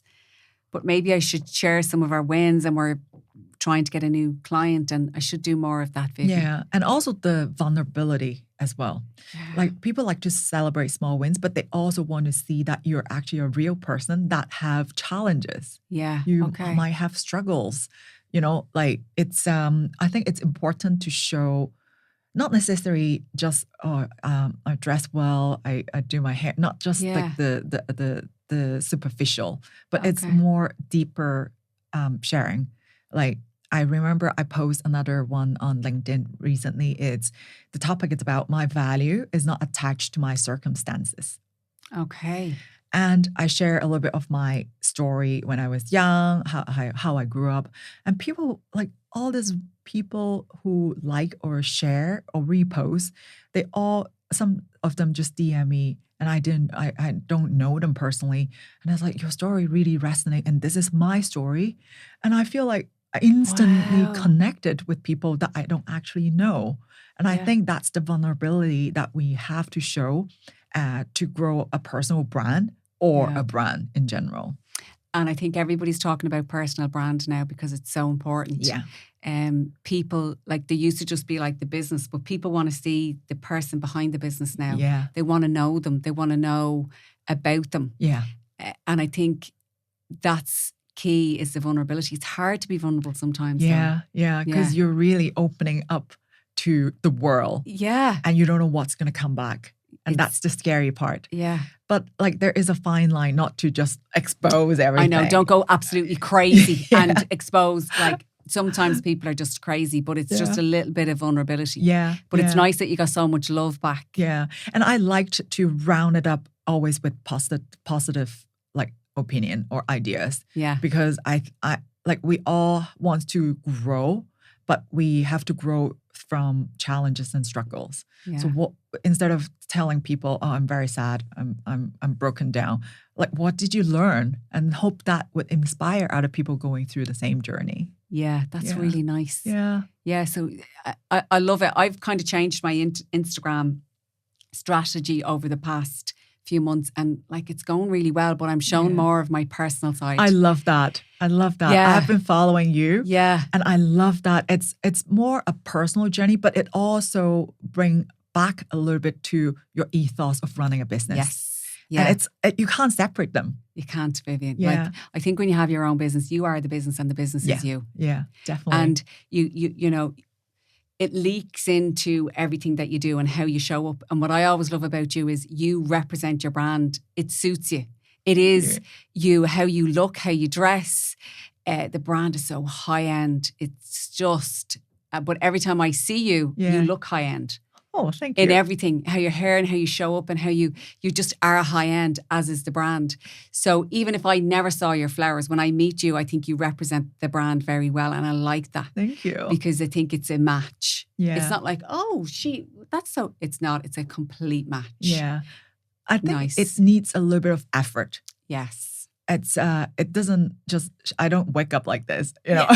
[SPEAKER 1] But maybe I should share some of our wins, and we're trying to get a new client, and I should do more of that, Vivian.
[SPEAKER 2] Yeah. And also the vulnerability as well. Yeah. Like people like to celebrate small wins, but they also want to see that you're actually a real person that have challenges.
[SPEAKER 1] Yeah.
[SPEAKER 2] You might have struggles. You know, like it's, I think it's important to show, not necessarily just, I dress well, I do my hair, not just like the superficial, but it's more deeper sharing. Like I remember I posted another one on LinkedIn recently. The topic is about my value is not attached to my circumstances.
[SPEAKER 1] Okay.
[SPEAKER 2] And I share a little bit of my story when I was young, how I grew up. And people, like all these people who like or share or repost, some of them just DM me, and I don't know them personally. And I was like, your story really resonates, and this is my story. And I feel like I instantly connected with people that I don't actually know. And I think that's the vulnerability that we have to show to grow a personal brand or a brand in general.
[SPEAKER 1] And I think everybody's talking about personal brand now because it's so important.
[SPEAKER 2] Yeah.
[SPEAKER 1] People, like they used to just be like the business, but people want to see the person behind the business now.
[SPEAKER 2] Yeah.
[SPEAKER 1] They want to know them. They want to know about them.
[SPEAKER 2] Yeah.
[SPEAKER 1] And I think that's key, is the vulnerability. It's hard to be vulnerable sometimes.
[SPEAKER 2] Yeah. Yeah. Because you're really opening up to the world.
[SPEAKER 1] Yeah.
[SPEAKER 2] And you don't know what's going to come back. And that's the scary part.
[SPEAKER 1] Yeah.
[SPEAKER 2] But like there is a fine line not to just expose everything.
[SPEAKER 1] I know. Don't go absolutely crazy and expose. Like sometimes people are just crazy, but it's just a little bit of vulnerability.
[SPEAKER 2] Yeah.
[SPEAKER 1] But it's nice that you got so much love back.
[SPEAKER 2] Yeah. And I liked to round it up always with positive like opinion or ideas. Yeah. Because I like we all want to grow, but we have to grow from challenges and struggles. Yeah. So instead of telling people, "Oh, I'm very sad, I'm broken down," like what did you learn? And hope that would inspire other people going through the same journey.
[SPEAKER 1] Yeah, that's really nice.
[SPEAKER 2] Yeah,
[SPEAKER 1] yeah. So I love it. I've kind of changed my Instagram strategy over the past few months, and like it's going really well, but I'm showing more of my personal side.
[SPEAKER 2] I love that. Yeah. I've been following you.
[SPEAKER 1] Yeah. And
[SPEAKER 2] I love that. It's more a personal journey, but it also bring back a little bit to your ethos of running a business.
[SPEAKER 1] Yes. Yeah.
[SPEAKER 2] And you can't separate them.
[SPEAKER 1] You can't, Vivian.
[SPEAKER 2] Yeah.
[SPEAKER 1] Like, I think when you have your own business, you are the business and the business is you.
[SPEAKER 2] Yeah, definitely.
[SPEAKER 1] And you know, it leaks into everything that you do and how you show up. And what I always love about you is you represent your brand. It suits you. It is you, how you look, how you dress. The brand is so high end. It's just, but every time I see you, you look high end.
[SPEAKER 2] Oh, thank you.
[SPEAKER 1] In everything, how your hair and how you show up and how you just are high end, as is the brand. So even if I never saw your flowers, when I meet you, I think you represent the brand very well. And I like that.
[SPEAKER 2] Thank you.
[SPEAKER 1] Because I think it's a match.
[SPEAKER 2] Yeah.
[SPEAKER 1] It's not like, it's not. It's a complete match.
[SPEAKER 2] Yeah. I think it needs a little bit of effort.
[SPEAKER 1] Yes.
[SPEAKER 2] It doesn't just, I don't wake up like this, you know.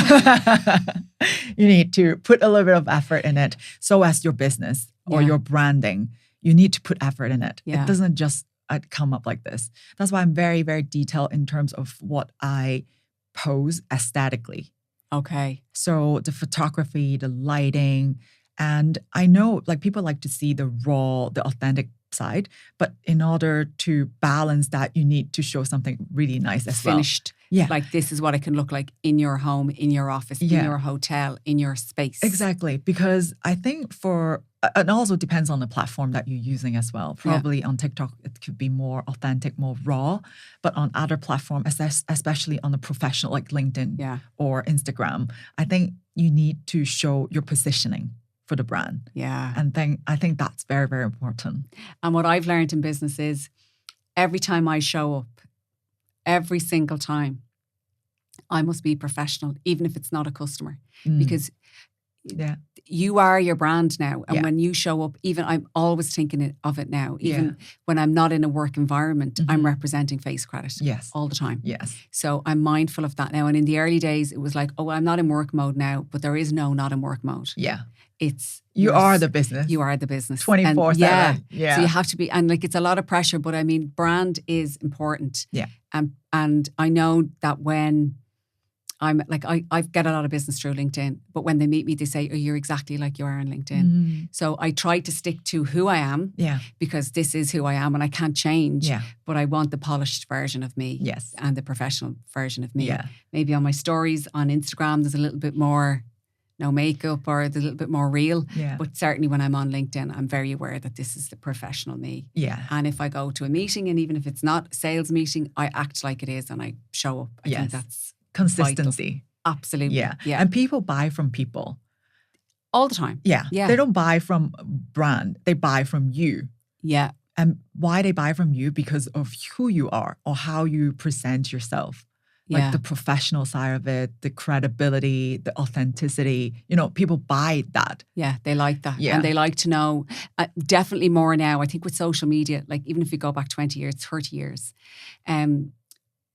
[SPEAKER 2] You need to put a little bit of effort in it. So as your business or your branding, you need to put effort in it. Yeah. It doesn't just I'd come up like this. That's why I'm very, very detailed in terms of what I pose aesthetically.
[SPEAKER 1] Okay.
[SPEAKER 2] So the photography, the lighting, and I know like people like to see the raw, the authentic side, but in order to balance that, you need to show something really nice as
[SPEAKER 1] Finished.
[SPEAKER 2] well. Yeah.
[SPEAKER 1] Like this is what it can look like in your home, in your office, in your hotel, in your space.
[SPEAKER 2] Exactly. Because I think it also depends on the platform that you're using as well. Probably on TikTok, it could be more authentic, more raw. But on other platforms, especially on the professional like LinkedIn or Instagram, I think you need to show your positioning for the brand.
[SPEAKER 1] Yeah.
[SPEAKER 2] And I think that's very, very important.
[SPEAKER 1] And what I've learned in business is every time I show up, every single time, I must be professional, even if it's not a customer. Because you are your brand now. And when you show up, even I'm always thinking of it now. Even when I'm not in a work environment, I'm representing Face Credit all the time.
[SPEAKER 2] Yes.
[SPEAKER 1] So I'm mindful of that now. And in the early days, it was like, oh, I'm not in work mode now, but there is no not in work mode.
[SPEAKER 2] Yeah.
[SPEAKER 1] It's
[SPEAKER 2] you are the business.
[SPEAKER 1] You are the business.
[SPEAKER 2] 24/7. Yeah.
[SPEAKER 1] So you have to be, and like it's a lot of pressure, but I mean, brand is important.
[SPEAKER 2] Yeah.
[SPEAKER 1] And I know that when I'm like, I get a lot of business through LinkedIn, but when they meet me, they say, oh, you're exactly like you are on LinkedIn. So I try to stick to who I am because this is who I am and I can't change, but I want the polished version of me and the professional version of me.
[SPEAKER 2] Yeah.
[SPEAKER 1] Maybe on my stories on Instagram, there's a little bit more no makeup or there's a little bit more real.
[SPEAKER 2] Yeah.
[SPEAKER 1] But certainly when I'm on LinkedIn, I'm very aware that this is the professional me.
[SPEAKER 2] Yeah.
[SPEAKER 1] And if I go to a meeting and even if it's not a sales meeting, I act like it is and I show up. I think that's
[SPEAKER 2] consistency.
[SPEAKER 1] Vital. Absolutely.
[SPEAKER 2] Yeah. And people buy from people.
[SPEAKER 1] All the time.
[SPEAKER 2] Yeah. They don't buy from brand. They buy from you.
[SPEAKER 1] Yeah.
[SPEAKER 2] And why they buy from you? Because of who you are or how you present yourself. Like the professional side of it, the credibility, the authenticity. You know, people buy that.
[SPEAKER 1] Yeah, they like that.
[SPEAKER 2] Yeah.
[SPEAKER 1] And they like to know, definitely more now, I think with social media, like even if you go back 20 years, 30 years,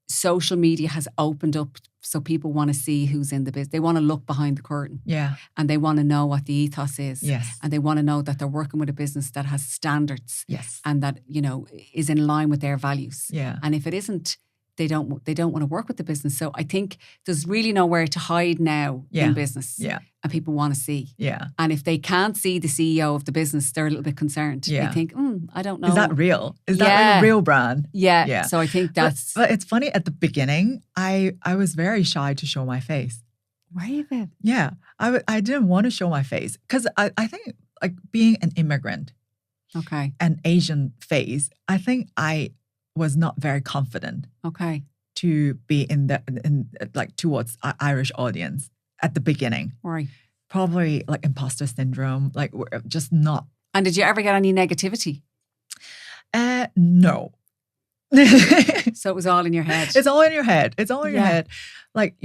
[SPEAKER 1] social media has opened up so people want to see who's in the business. They want to look behind the curtain.
[SPEAKER 2] Yeah.
[SPEAKER 1] And they want to know what the ethos is.
[SPEAKER 2] Yes.
[SPEAKER 1] And they want to know that they're working with a business that has standards.
[SPEAKER 2] Yes.
[SPEAKER 1] And that, you know, is in line with their values.
[SPEAKER 2] Yeah.
[SPEAKER 1] And if it isn't, they don't want to work with the business. So I think there's really nowhere to hide now in business.
[SPEAKER 2] Yeah.
[SPEAKER 1] And people want to see.
[SPEAKER 2] Yeah.
[SPEAKER 1] And if they can't see the CEO of the business, they're a little bit concerned.
[SPEAKER 2] Yeah.
[SPEAKER 1] They think, I don't know.
[SPEAKER 2] Is that real? Is that a real brand?
[SPEAKER 1] Yeah.
[SPEAKER 2] Yeah.
[SPEAKER 1] So I think that's...
[SPEAKER 2] But it's funny, at the beginning, I was very shy to show my face.
[SPEAKER 1] Were you a bit?
[SPEAKER 2] Yeah. I didn't want to show my face because I think like being an immigrant, an Asian face, I think I was not very confident.
[SPEAKER 1] Okay.
[SPEAKER 2] To be in like towards Irish audience at the beginning.
[SPEAKER 1] Right.
[SPEAKER 2] Probably like imposter syndrome, like we're just not.
[SPEAKER 1] And did you ever get any negativity?
[SPEAKER 2] No.
[SPEAKER 1] So it was all in your head.
[SPEAKER 2] It's all in your head. It's all in your head. Like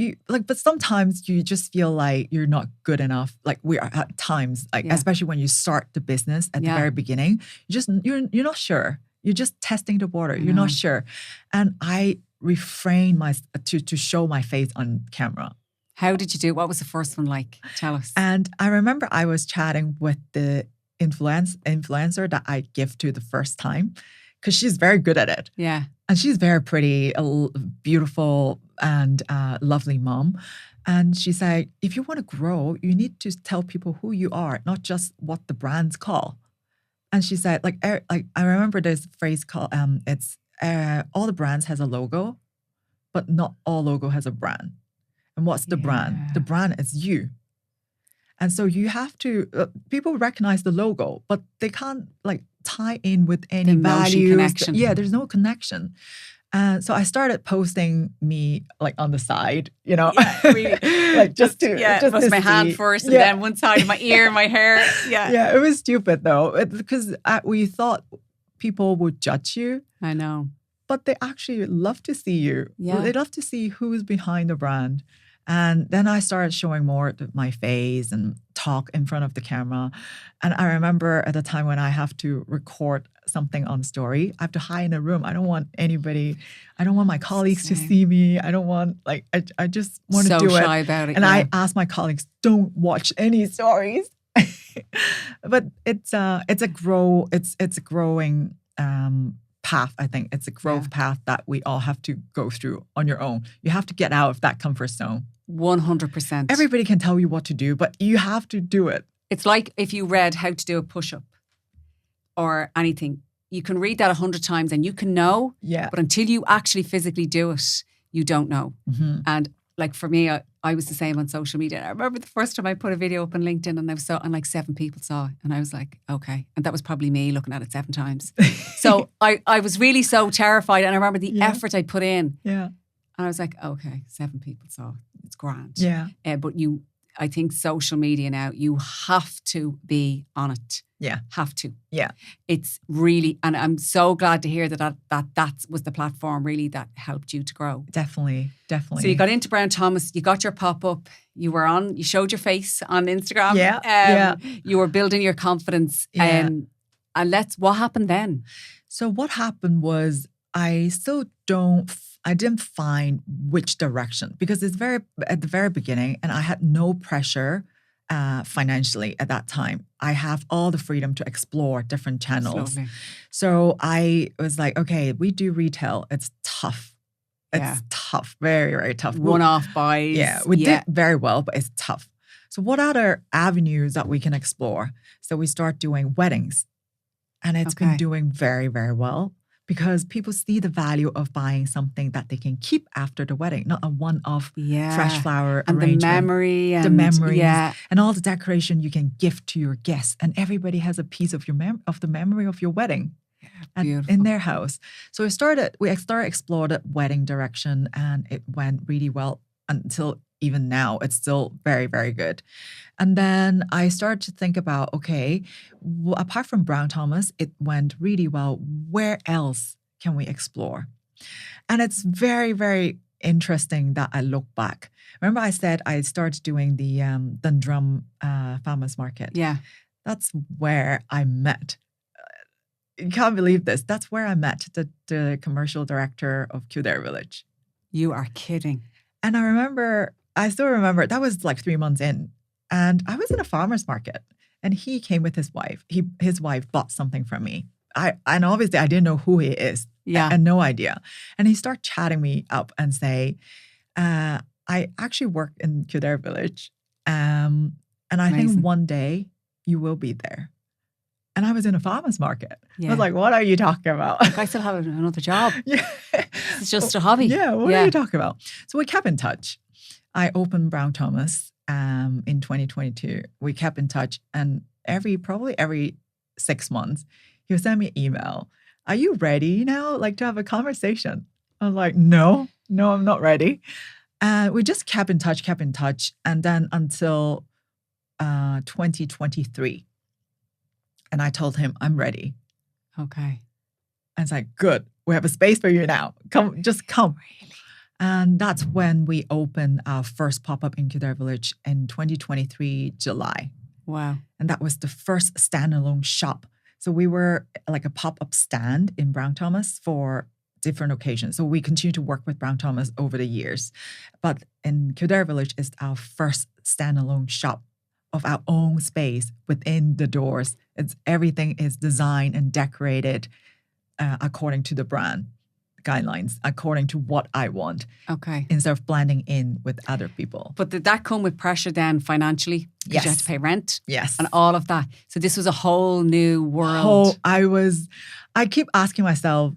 [SPEAKER 2] but sometimes you just feel like you're not good enough. Like we are at times, like especially when you start the business at the very beginning, you're not sure. You're just testing the water. You're not sure. And I refrain to show my face on camera.
[SPEAKER 1] How did you do it? What was the first one like? Tell us.
[SPEAKER 2] And I remember I was chatting with the influencer that I give to the first time because she's very good at it.
[SPEAKER 1] Yeah.
[SPEAKER 2] And she's very pretty, beautiful and lovely mom. And she said, if you want to grow, you need to tell people who you are, not just what the brands call. And she said, like I remember this phrase called, it's all the brands has a logo, but not all logo has a brand. And what's the brand? The brand is you. And so you have to, people recognize the logo, but they can't like tie in with any values.
[SPEAKER 1] Connection.
[SPEAKER 2] Yeah, there's no connection. So I started posting me like on the side, you know, really. Like just
[SPEAKER 1] my hand first and then one side of my ear, my hair. Yeah.
[SPEAKER 2] Yeah, it was stupid though, because we thought people would judge you.
[SPEAKER 1] I know.
[SPEAKER 2] But they actually love to see you. Yeah. They love to see who's behind the brand. And then I started showing more of my face and talk in front of the camera. And I remember at the time when I have to record something on story, I have to hide in a room. I don't want my colleagues to see me. I don't want, like, I just want to do it.
[SPEAKER 1] So shy about it.
[SPEAKER 2] And I asked my colleagues, don't watch any stories. But it's a growing path, I think. It's a growth path that we all have to go through on your own. You have to get out of that comfort zone.
[SPEAKER 1] 100%.
[SPEAKER 2] Everybody can tell you what to do, but you have to do it.
[SPEAKER 1] It's like if you read how to do a push-up or anything. You can read that 100 times and you can know, but until you actually physically do it, you don't know.
[SPEAKER 2] Mm-hmm.
[SPEAKER 1] And like for me, I was the same on social media. I remember the first time I put a video up on LinkedIn and like 7 people saw it. And I was like, okay. And that was probably me looking at it 7 times. So I was really so terrified. And I remember the effort I put in.
[SPEAKER 2] Yeah.
[SPEAKER 1] And I was like, okay, 7 people saw it. It's grand.
[SPEAKER 2] Yeah.
[SPEAKER 1] But I think social media now, you have to be on it.
[SPEAKER 2] Yeah.
[SPEAKER 1] Have to.
[SPEAKER 2] Yeah.
[SPEAKER 1] It's really, and I'm so glad to hear that was the platform really that helped you to grow.
[SPEAKER 2] Definitely.
[SPEAKER 1] So you got into Brown Thomas, you got your pop-up, you showed your face on Instagram.
[SPEAKER 2] Yeah.
[SPEAKER 1] You were building your confidence.
[SPEAKER 2] Yeah.
[SPEAKER 1] And what happened then?
[SPEAKER 2] So what happened was I didn't find which direction, because it's at the very beginning and I had no pressure financially at that time. I have all the freedom to explore different channels. So I was like, okay, we do retail. It's tough. It's tough. Very, very tough.
[SPEAKER 1] One-off buys.
[SPEAKER 2] Yeah, we did very well, but it's tough. So what other avenues that we can explore? So we start doing weddings. And it's been doing very, very well, because people see the value of buying something that they can keep after the wedding, not a one-off fresh flower
[SPEAKER 1] and
[SPEAKER 2] arrangement.
[SPEAKER 1] The memories.
[SPEAKER 2] And all the decoration you can gift to your guests. And everybody has a piece of the memory of your wedding in their house. So we started exploring the wedding direction, and it went really well until even now. It's still very, very good. And then I started to think about, okay, apart from Brown Thomas, it went really well. Where else can we explore? And it's very, very interesting that I look back. Remember I said I started doing the Dundrum Farmers Market?
[SPEAKER 1] Yeah.
[SPEAKER 2] That's where I met. You can't believe this. That's where I met the commercial director of Kildare Village.
[SPEAKER 1] You are kidding.
[SPEAKER 2] And I still remember, that was like 3 months in. And I was in a farmer's market and he came with his wife. His wife bought something from me. And obviously I didn't know who he is.
[SPEAKER 1] Yeah.
[SPEAKER 2] And no idea. And he started chatting me up and say, I actually work in Kildare Village. And I think one day you will be there. And I was in a farmer's market. Yeah. I was like, what are you talking about?
[SPEAKER 1] Like, I still have another job. It's just a hobby.
[SPEAKER 2] Yeah, what are you talking about? So we kept in touch. I opened Brown Thomas in 2022. We kept in touch, and probably every 6 months, he would send me an email. Are you ready now, like, to have a conversation? I was like, no, I'm not ready. And we just kept in touch. And then until 2023. And I told him, I'm ready.
[SPEAKER 1] Okay.
[SPEAKER 2] And it's like, good. We have a space for you now. Come. Really? And that's when we opened our first pop-up in Kildare Village in 2023, July.
[SPEAKER 1] Wow.
[SPEAKER 2] And that was the first standalone shop. So we were like a pop-up stand in Brown Thomas for different occasions. So we continue to work with Brown Thomas over the years. But in Kildare Village is our first standalone shop of our own space within the doors. Everything is designed and decorated according to the brand guidelines, according to what I want.
[SPEAKER 1] Okay.
[SPEAKER 2] Instead of blending in with other people.
[SPEAKER 1] But did that come with pressure then financially? Because you had to pay rent?
[SPEAKER 2] Yes.
[SPEAKER 1] And all of that. So this was a whole new world.
[SPEAKER 2] I keep asking myself,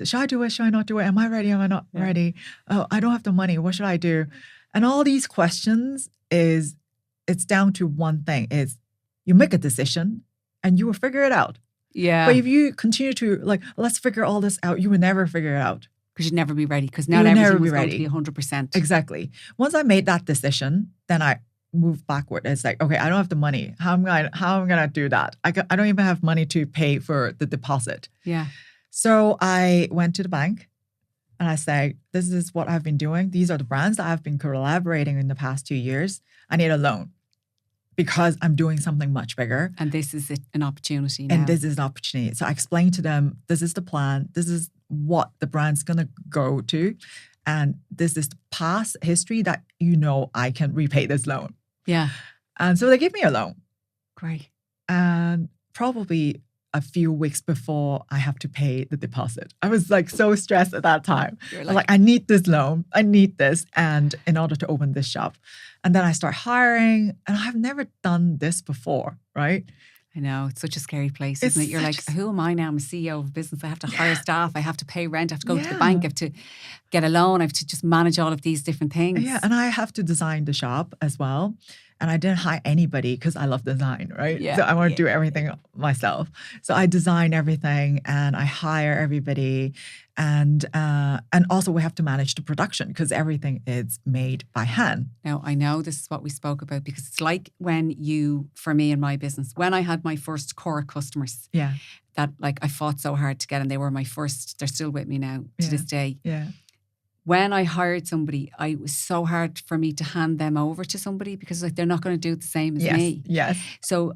[SPEAKER 2] should I do it? Should I not do it? Am I ready? Am I not ready? Oh, I don't have the money. What should I do? And all these questions it's down to one thing, is you make a decision and you will figure it out.
[SPEAKER 1] Yeah.
[SPEAKER 2] But if you continue to let's figure all this out, you will never figure it out.
[SPEAKER 1] Because you'd never be ready. Because not everything was going to be 100%.
[SPEAKER 2] Exactly. Once I made that decision, then I moved backward. It's like, okay, I don't have the money. How am I gonna do that? I don't even have money to pay for the deposit.
[SPEAKER 1] Yeah.
[SPEAKER 2] So I went to the bank and I said, this is what I've been doing. These are the brands that I've been collaborating in the past 2 years. I need a loan, because I'm doing something much bigger.
[SPEAKER 1] And this is an opportunity now.
[SPEAKER 2] And this is an opportunity. So I explained to them, this is the plan. This is what the brand's going to go to. And this is the past history that I can repay this loan.
[SPEAKER 1] Yeah.
[SPEAKER 2] And so they gave me a loan.
[SPEAKER 1] Great.
[SPEAKER 2] And probably a few weeks before I have to pay the deposit. I was like so stressed at that time. I was like, I need this loan. I need this. And in order to open this shop. And then I start hiring, and I've never done this before, right?
[SPEAKER 1] I know, it's such a scary place, isn't it? You're like, who am I now? I'm a CEO of a business. I have to hire staff. I have to pay rent. I have to go to the bank. I have to get a loan. I have to just manage all of these different things.
[SPEAKER 2] Yeah, and I have to design the shop as well. And I didn't hire anybody because I love design, right?
[SPEAKER 1] Yeah,
[SPEAKER 2] so I want to do everything myself. So I design everything and I hire everybody. And also we have to manage the production because everything is made by hand.
[SPEAKER 1] Now, I know this is what we spoke about because it's like when for me in my business, when I had my first core customers, that like I fought so hard to get, and they were my first, they're still with me now to this day.
[SPEAKER 2] Yeah.
[SPEAKER 1] When I hired somebody, it was so hard for me to hand them over to somebody because like they're not going to do the same as me.
[SPEAKER 2] Yes.
[SPEAKER 1] So,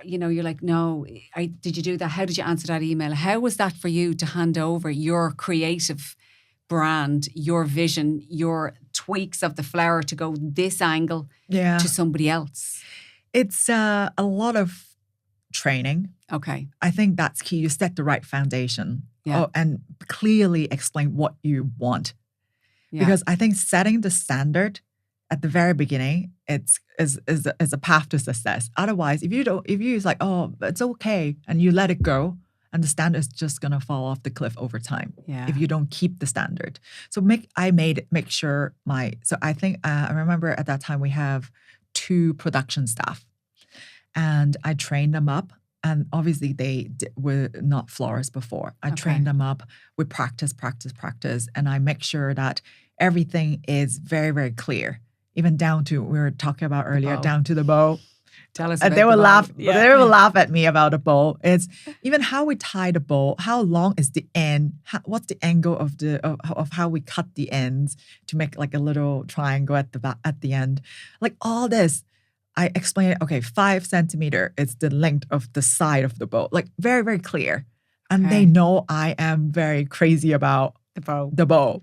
[SPEAKER 1] you're like, no, did you do that? How did you answer that email? How was that for you to hand over your creative brand, your vision, your tweaks of the flower to go this angle to somebody else?
[SPEAKER 2] It's a lot of training.
[SPEAKER 1] Okay.
[SPEAKER 2] I think that's key. You set the right foundation and clearly explain what you want. Yeah. Because I think setting the standard at the very beginning is a path to success. Otherwise, if you like, oh, it's okay, and you let it go, and the standard is just gonna fall off the cliff over time.
[SPEAKER 1] Yeah.
[SPEAKER 2] If you don't keep the standard. So make sure so I think I remember at that time we have 2 production staff, and I trained them up. And obviously they were not florists before. I trained them up with practice. And I make sure that everything is very, very clear. Even down to, we were talking about earlier, down to the bow.
[SPEAKER 1] Tell us about
[SPEAKER 2] they will
[SPEAKER 1] the
[SPEAKER 2] laugh.
[SPEAKER 1] bow.
[SPEAKER 2] They will laugh at me about the bow. It's even how we tie the bow, how long is the end, what's the angle of how we cut the ends to make like a little triangle at the end. Like all this. I explain it, okay, 5 centimeter is the length of the side of the bow. Like very, very clear. And they know I am very crazy about the bow.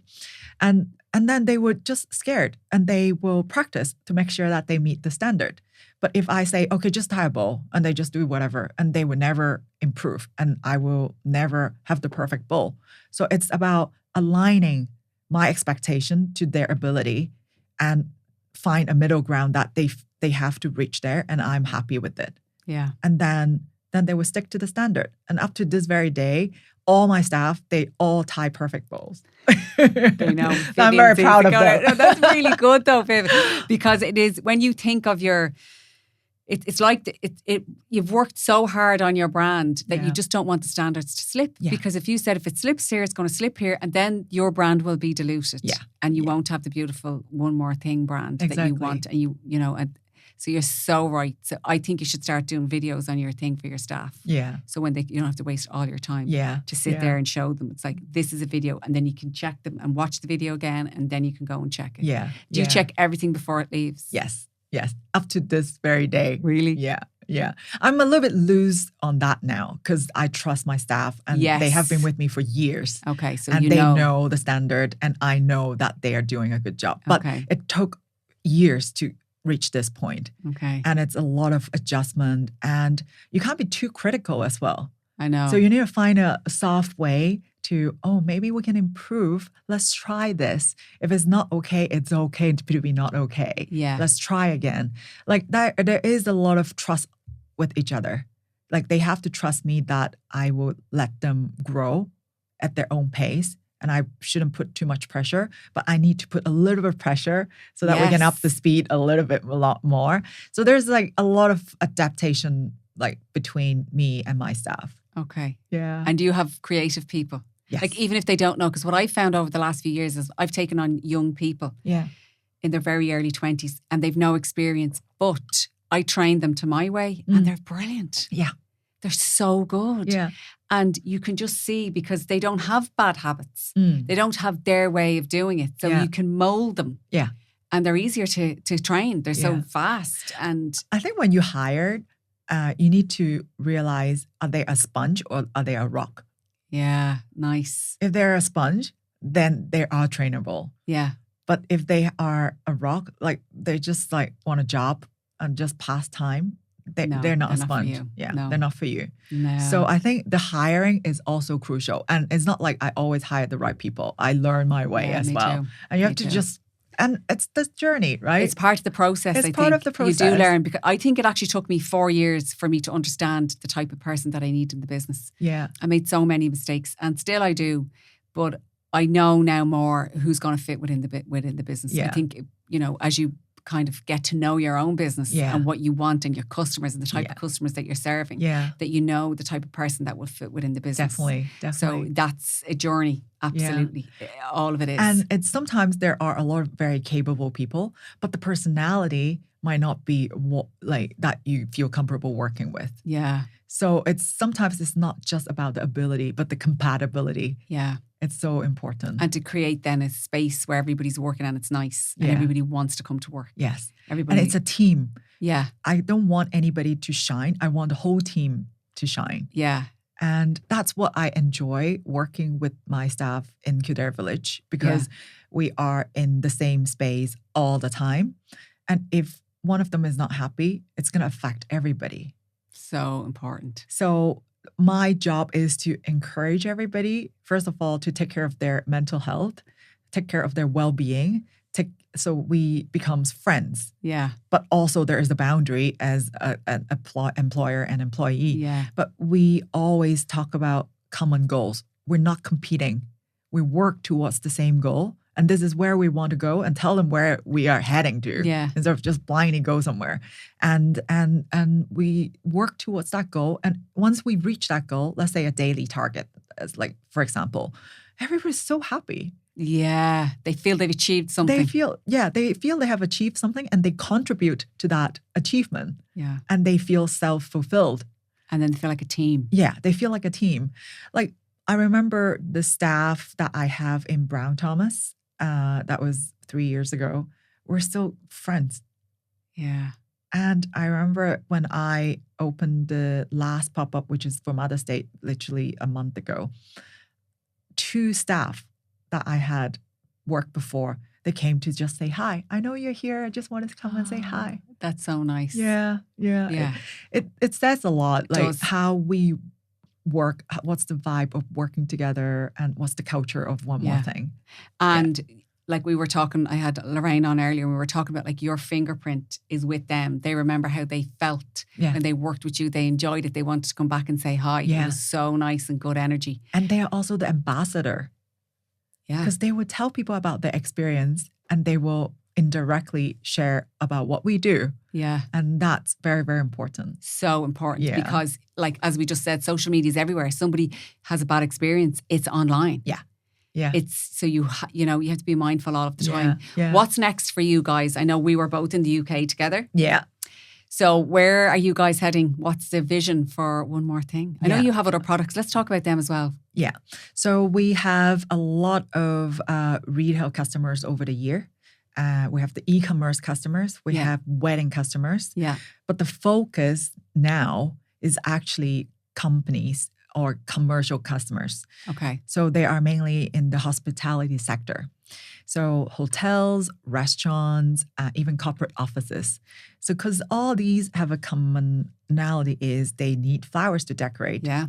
[SPEAKER 2] And then they were just scared and they will practice to make sure that they meet the standard. But if I say, okay, just tie a bow, and they just do whatever, and they will never improve, and I will never have the perfect bow. So it's about aligning my expectation to their ability and find a middle ground that they have to reach there, and I'm happy with it.
[SPEAKER 1] Yeah.
[SPEAKER 2] And then they will stick to the standard. And up to this very day, all my staff, they all tie perfect bows.
[SPEAKER 1] They know.
[SPEAKER 2] I'm very proud of them.
[SPEAKER 1] No, that's really good though, Vivian, because it is, when you think of it's like you've worked so hard on your brand that you just don't want the standards to slip. Yeah. Because if you said if it slips here, it's going to slip here, and then your brand will be diluted. Yeah. And you won't have the beautiful One More Thing brand that you want. And so you're so right. So I think you should start doing videos on your thing for your staff. Yeah. So when you don't have to waste all your time to sit there and show them. It's like, this is a video, and then you can check them and watch the video again, and then you can go and check it. Yeah. Do you check everything before it leaves?
[SPEAKER 2] Yes. Up to this very day.
[SPEAKER 1] Really?
[SPEAKER 2] Yeah. I'm a little bit loose on that now because I trust my staff, and they have been with me for years.
[SPEAKER 1] Okay. So
[SPEAKER 2] and they know the standard, and I know that they are doing a good job. But it took years to reach this point. Okay. And it's a lot of adjustment, and you can't be too critical as well.
[SPEAKER 1] I know.
[SPEAKER 2] So you need to find a soft way to, maybe we can improve. Let's try this. If it's not okay, it's okay to be not okay. Yeah. Let's try again. Like there is a lot of trust with each other. Like they have to trust me that I will let them grow at their own pace. And I shouldn't put too much pressure, but I need to put a little bit of pressure so that we can up the speed a lot more. So there's like a lot of adaptation like between me and my staff.
[SPEAKER 1] Okay.
[SPEAKER 2] Yeah.
[SPEAKER 1] And do you have creative people?
[SPEAKER 2] Yes.
[SPEAKER 1] Like even if they don't know, because what I've found over the last few years is I've taken on young people in their very early 20s, and they've no experience, but I train them to my way and they're brilliant.
[SPEAKER 2] Yeah.
[SPEAKER 1] They're so good. Yeah. And you can just see, because they don't have bad habits. They don't have their way of doing it. So you can mold them. Yeah. And they're easier to train. They're so fast. And
[SPEAKER 2] I think when you hire, you need to realize, are they a sponge or are they a rock?
[SPEAKER 1] Yeah, nice.
[SPEAKER 2] If they're a sponge, then they are trainable.
[SPEAKER 1] Yeah.
[SPEAKER 2] But if they are a rock, like they just like want a job and just pass time, they're not a
[SPEAKER 1] for
[SPEAKER 2] sponge.
[SPEAKER 1] you.
[SPEAKER 2] Yeah,
[SPEAKER 1] No.
[SPEAKER 2] they're not for you.
[SPEAKER 1] No.
[SPEAKER 2] So I think the hiring is also crucial. And it's not like I always hire the right people. I learn my way as
[SPEAKER 1] me
[SPEAKER 2] well.
[SPEAKER 1] too.
[SPEAKER 2] And you have
[SPEAKER 1] Me
[SPEAKER 2] to
[SPEAKER 1] too.
[SPEAKER 2] just, and it's this journey, right?
[SPEAKER 1] It's part of the process,
[SPEAKER 2] It's
[SPEAKER 1] I
[SPEAKER 2] part
[SPEAKER 1] think.
[SPEAKER 2] of the process.
[SPEAKER 1] You do learn, because I think it actually took me 4 years for me to understand the type of person that I need in the business.
[SPEAKER 2] Yeah.
[SPEAKER 1] I made so many mistakes, and still I do, but I know now more who's going to fit within the business.
[SPEAKER 2] Yeah.
[SPEAKER 1] I think, you know, as you kind of get to know your own business and what you want and your customers and the type of customers that you're serving, that you know the type of person that will fit within the business.
[SPEAKER 2] Definitely.
[SPEAKER 1] So that's a journey. Absolutely. All of it is.
[SPEAKER 2] And it's sometimes there are a lot of very capable people, but the personality might not be like that you feel comfortable working with.
[SPEAKER 1] Yeah.
[SPEAKER 2] So sometimes it's not just about the ability, but the compatibility.
[SPEAKER 1] Yeah.
[SPEAKER 2] It's so important.
[SPEAKER 1] And to create then a space where everybody's working and it's nice and everybody wants to come to work.
[SPEAKER 2] Yes.
[SPEAKER 1] Everybody.
[SPEAKER 2] And it's a team.
[SPEAKER 1] Yeah.
[SPEAKER 2] I don't want anybody to shine. I want the whole team to shine.
[SPEAKER 1] Yeah.
[SPEAKER 2] And that's what I enjoy working with my staff in Kildare Village, because we are in the same space all the time. And if one of them is not happy, it's going to affect everybody.
[SPEAKER 1] So important.
[SPEAKER 2] So my job is to encourage everybody, first of all, to take care of their mental health, take care of their well-being, so we becomes friends.
[SPEAKER 1] Yeah.
[SPEAKER 2] But also there is a boundary as an employer and employee.
[SPEAKER 1] Yeah.
[SPEAKER 2] But we always talk about common goals. We're not competing. We work towards the same goal. And this is where we want to go, and tell them where we are heading to, instead of just blindly go somewhere. And we work towards that goal. And once we reach that goal, let's say a daily target, as like, for example, everybody's so happy.
[SPEAKER 1] Yeah. They feel they've achieved something.
[SPEAKER 2] They feel they have achieved something, and they contribute to that achievement.
[SPEAKER 1] Yeah.
[SPEAKER 2] And they feel self-fulfilled.
[SPEAKER 1] And then they feel like a team.
[SPEAKER 2] Yeah. They feel like a team. Like, I remember the staff that I have in Brown Thomas, that was 3 years ago. We're still friends.
[SPEAKER 1] Yeah.
[SPEAKER 2] And I remember when I opened the last pop-up, which is for Mother's Day, literally a month ago, 2 staff that I had worked before, they came to just say hi. I know you're here. I just wanted to come and say hi.
[SPEAKER 1] That's so nice.
[SPEAKER 2] Yeah. It says a lot,
[SPEAKER 1] It
[SPEAKER 2] like
[SPEAKER 1] does.
[SPEAKER 2] how we work, what's the vibe of working together, and what's the culture of One More Thing.
[SPEAKER 1] And like we were talking, I had Lorraine on earlier, and we were talking about like your fingerprint is with them. They remember how they felt when they worked with you. They enjoyed it. They wanted to come back and say hi.
[SPEAKER 2] Yeah.
[SPEAKER 1] It was so nice and good energy.
[SPEAKER 2] And they are also the ambassador.
[SPEAKER 1] Yeah.
[SPEAKER 2] Because they would tell people about their experience, and they will indirectly share about what we do.
[SPEAKER 1] Yeah.
[SPEAKER 2] And that's very, very important.
[SPEAKER 1] So important because, like, as we just said, social media is everywhere. Somebody has a bad experience, it's online.
[SPEAKER 2] Yeah. Yeah.
[SPEAKER 1] It's so you have to be mindful all of the time.
[SPEAKER 2] Yeah.
[SPEAKER 1] What's next for you guys? I know we were both in the UK together.
[SPEAKER 2] Yeah.
[SPEAKER 1] So where are you guys heading? What's the vision for One More Thing? I know you have other products. Let's talk about them as well.
[SPEAKER 2] Yeah. So we have a lot of retail customers over the year. We have the e-commerce customers. We have wedding customers.
[SPEAKER 1] Yeah.
[SPEAKER 2] But the focus now is actually companies or commercial customers.
[SPEAKER 1] Okay.
[SPEAKER 2] So they are mainly in the hospitality sector. So hotels, restaurants, even corporate offices. So because all these have a commonality is they need flowers to decorate.
[SPEAKER 1] Yeah.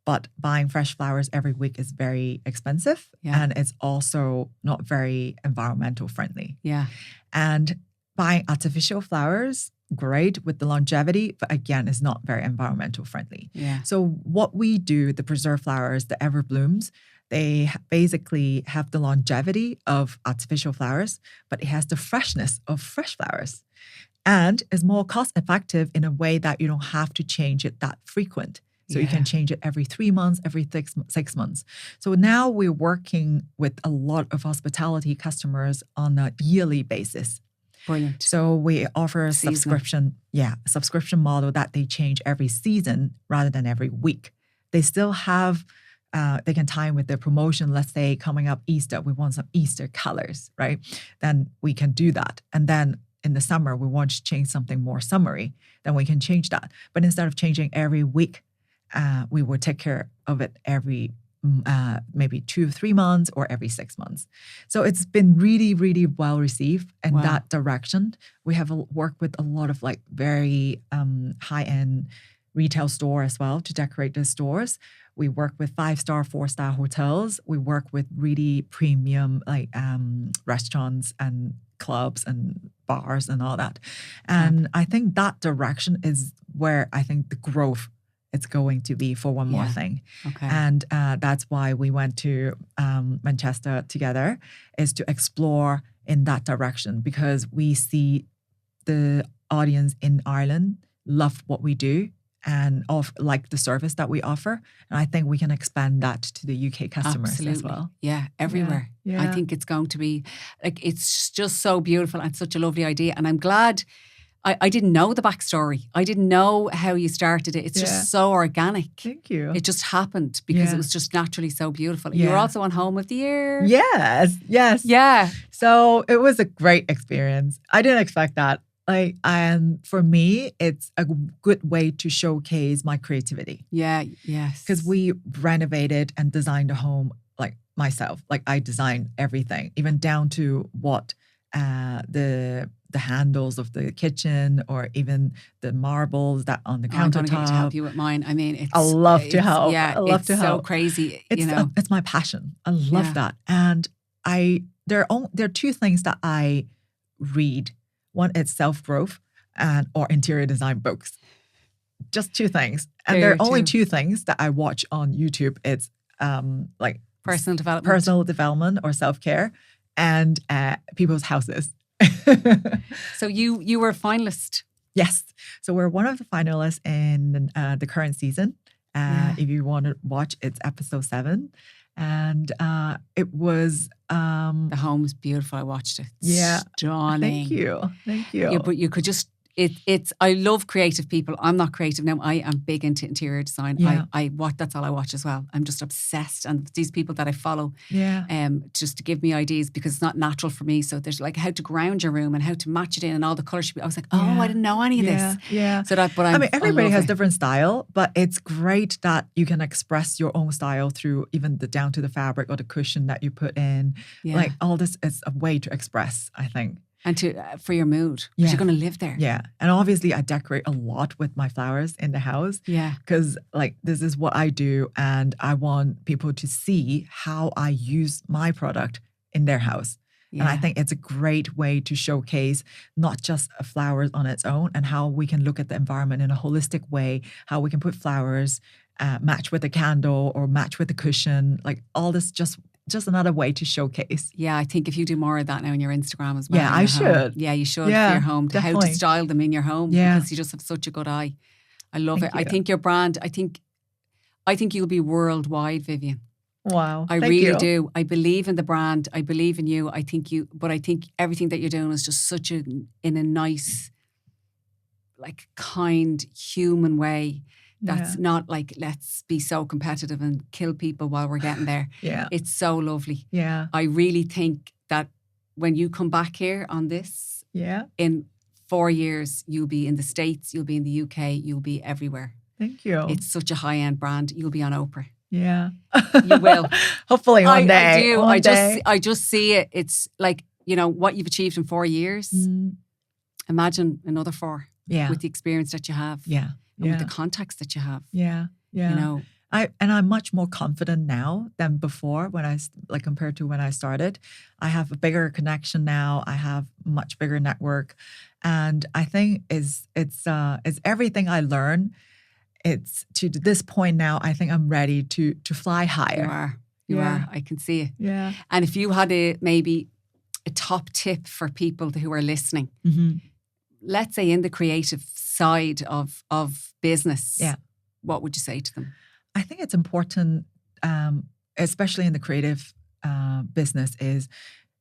[SPEAKER 2] But buying fresh flowers every week is very expensive.
[SPEAKER 1] Yeah.
[SPEAKER 2] And it's also not very environmental friendly.
[SPEAKER 1] Yeah.
[SPEAKER 2] And buying artificial flowers, great with the longevity, but again, it's not very environmental friendly.
[SPEAKER 1] Yeah.
[SPEAKER 2] So what we do, the preserved flowers, the ever blooms, they basically have the longevity of artificial flowers, but it has the freshness of fresh flowers. And is more cost effective in a way that you don't have to change it that frequent. So you can change it every 3 months, every 6 months. So now we're working with a lot of hospitality customers on a yearly basis.
[SPEAKER 1] Brilliant.
[SPEAKER 2] So we offer a
[SPEAKER 1] Seasonal.
[SPEAKER 2] subscription model that they change every season rather than every week. They still have, they can time with their promotion. Let's say coming up Easter, we want some Easter colors, right? Then we can do that. And then in the summer, we want to change something more summery, then we can change that. But instead of changing every week, we will take care of it every maybe 2 or 3 months or every 6 months. So it's been really, really well received in that direction. We have worked with a lot of like very high-end retail store as well to decorate the stores. We work with 5-star, 4-star hotels. We work with really premium like restaurants and clubs and bars and all that. And I think that direction is where I think the growth it's going to be for One More Thing.
[SPEAKER 1] Okay.
[SPEAKER 2] And that's why we went to Manchester together, is to explore in that direction, because we see the audience in Ireland love what we do and like the service that we offer. And I think we can expand that to the UK customers as well.
[SPEAKER 1] Yeah, everywhere.
[SPEAKER 2] Yeah.
[SPEAKER 1] I think it's going to be, like, it's just so beautiful and such a lovely idea. And I'm glad, I didn't know the backstory. I didn't know how you started it. It's just so organic.
[SPEAKER 2] Thank you.
[SPEAKER 1] It just happened because it was just naturally so beautiful. You were also on Home of the Year.
[SPEAKER 2] Yes.
[SPEAKER 1] Yeah.
[SPEAKER 2] So it was a great experience. I didn't expect that. Like, and for me, it's a good way to showcase my creativity.
[SPEAKER 1] Yeah, yes.
[SPEAKER 2] Because we renovated and designed a home like myself. Like I designed everything, even down to what the handles of the kitchen or even the marbles that on the countertop.
[SPEAKER 1] I'm going to get to help you with mine. I mean,
[SPEAKER 2] I love to help.
[SPEAKER 1] Yeah,
[SPEAKER 2] I love to help.
[SPEAKER 1] So crazy.
[SPEAKER 2] It's my passion. I love that. And there are 2 things that I read. One is self-growth or interior design books. Just 2 things. And there are only 2 things that I watch on YouTube. It's like
[SPEAKER 1] personal development
[SPEAKER 2] or self-care and people's houses.
[SPEAKER 1] So you were a finalist.
[SPEAKER 2] Yes. So we're one of the finalists in the current season. If you want to watch, it's episode 7. And it was...
[SPEAKER 1] the home's beautiful. I watched it. Stunning.
[SPEAKER 2] Thank you.
[SPEAKER 1] Yeah, but you could just... I love creative people. I'm not creative now. I am big into interior design. That's all I watch as well. I'm just obsessed. And these people that I follow, just to give me ideas, because it's not natural for me. So there's like how to ground your room and how to match it in and all the colours should be. I was like, I didn't know any of this.
[SPEAKER 2] Yeah.
[SPEAKER 1] So that, but
[SPEAKER 2] I mean, everybody has different style, but it's great that you can express your own style through even down to the fabric or the cushion that you put in. Yeah. Like all this is a way to express, I think.
[SPEAKER 1] And for your mood, because you're going to live there.
[SPEAKER 2] Yeah. And obviously I decorate a lot with my flowers in the house.
[SPEAKER 1] Yeah.
[SPEAKER 2] Because like this is what I do, and I want people to see how I use my product in their house. Yeah. And I think it's a great way to showcase not just flowers on its own, and how we can look at the environment in a holistic way, how we can put flowers, match with a candle or match with a cushion, like all this just another way to showcase.
[SPEAKER 1] Yeah, I think if you do more of that now in your Instagram as well.
[SPEAKER 2] Yeah, I should.
[SPEAKER 1] Yeah, you should for your home. How to style them in your home.
[SPEAKER 2] Yeah.
[SPEAKER 1] Because you just have such a good eye. I love it.
[SPEAKER 2] You.
[SPEAKER 1] I think your brand, I think you'll be worldwide, Vivian.
[SPEAKER 2] Wow.
[SPEAKER 1] I really do. I believe in the brand. I believe in you. I think everything that you're doing is just in a nice, like kind, human way. That's not like, let's be so competitive and kill people while we're getting there.
[SPEAKER 2] Yeah.
[SPEAKER 1] It's so lovely.
[SPEAKER 2] Yeah.
[SPEAKER 1] I really think that when you come back here on this, in 4 years, you'll be in the States, you'll be in the UK, you'll be everywhere.
[SPEAKER 2] Thank you.
[SPEAKER 1] It's such a high-end brand. You'll be on Oprah.
[SPEAKER 2] Yeah.
[SPEAKER 1] You will.
[SPEAKER 2] Hopefully one day.
[SPEAKER 1] I do.
[SPEAKER 2] One day.
[SPEAKER 1] I just see it. It's like, what you've achieved in 4 years. Imagine another 4.
[SPEAKER 2] Yeah.
[SPEAKER 1] With the experience that you have.
[SPEAKER 2] Yeah.
[SPEAKER 1] And with the contacts that you have.
[SPEAKER 2] Yeah. I'm much more confident now than before compared to when I started. I have a bigger connection now. I have much bigger network, and I think it's everything I learn. It's to this point now. I think I'm ready to fly higher.
[SPEAKER 1] You are. I can see it.
[SPEAKER 2] Yeah.
[SPEAKER 1] And if you had maybe a top tip for people who are listening, let's say in the creative side of business, what would you say to them?
[SPEAKER 2] I think it's important, especially in the creative business, is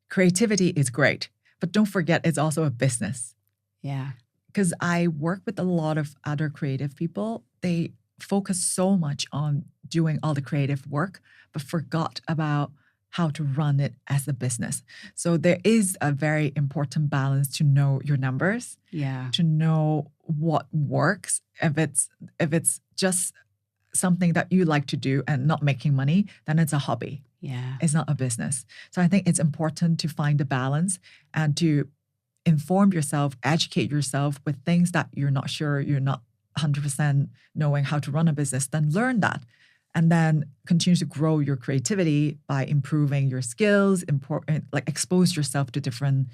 [SPEAKER 2] creativity is great, but don't forget it's also a business.
[SPEAKER 1] Yeah.
[SPEAKER 2] Because I work with a lot of other creative people. They focus so much on doing all the creative work, but forgot about how to run it as a business. So there is a very important balance to know your numbers,
[SPEAKER 1] to
[SPEAKER 2] know what works. If it's just something that you like to do and not making money, then it's a hobby.
[SPEAKER 1] Yeah.
[SPEAKER 2] It's not a business. So I think it's important to find the balance and to inform yourself, educate yourself with things that you're not sure, you're not 100% knowing how to run a business, then learn that. And then continue to grow your creativity by improving your skills, like expose yourself to different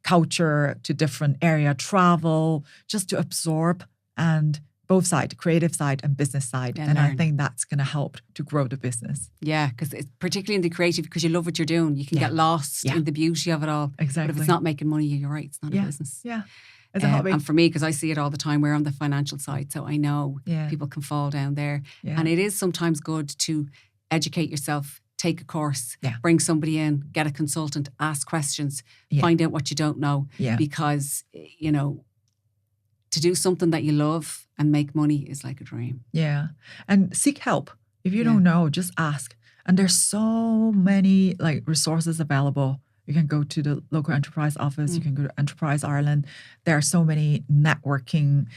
[SPEAKER 2] culture, to different area, travel, just to absorb, and both sides, creative side and business side.
[SPEAKER 1] Yeah,
[SPEAKER 2] and
[SPEAKER 1] learn.
[SPEAKER 2] I think that's going to help to grow the business.
[SPEAKER 1] Yeah, because it's particularly in the creative, because you love what you're doing. You can get lost in the beauty of it all.
[SPEAKER 2] Exactly.
[SPEAKER 1] But if it's not making money, you're right, it's not a business.
[SPEAKER 2] Yeah. It's a hobby.
[SPEAKER 1] And for me, because I see it all the time, we're on the financial side, so I know people can fall down there.
[SPEAKER 2] Yeah.
[SPEAKER 1] And it is sometimes good to educate yourself, take a course,
[SPEAKER 2] Yeah.
[SPEAKER 1] bring somebody in, get a consultant, ask questions,
[SPEAKER 2] Yeah.
[SPEAKER 1] find out what you don't know.
[SPEAKER 2] Yeah.
[SPEAKER 1] Because, you know, to do something that you love and make money is like a dream.
[SPEAKER 2] Yeah. And seek help. If you don't know, just ask. And there's so many like resources available. You can go to the local enterprise office. You can go to Enterprise Ireland. There are so many networking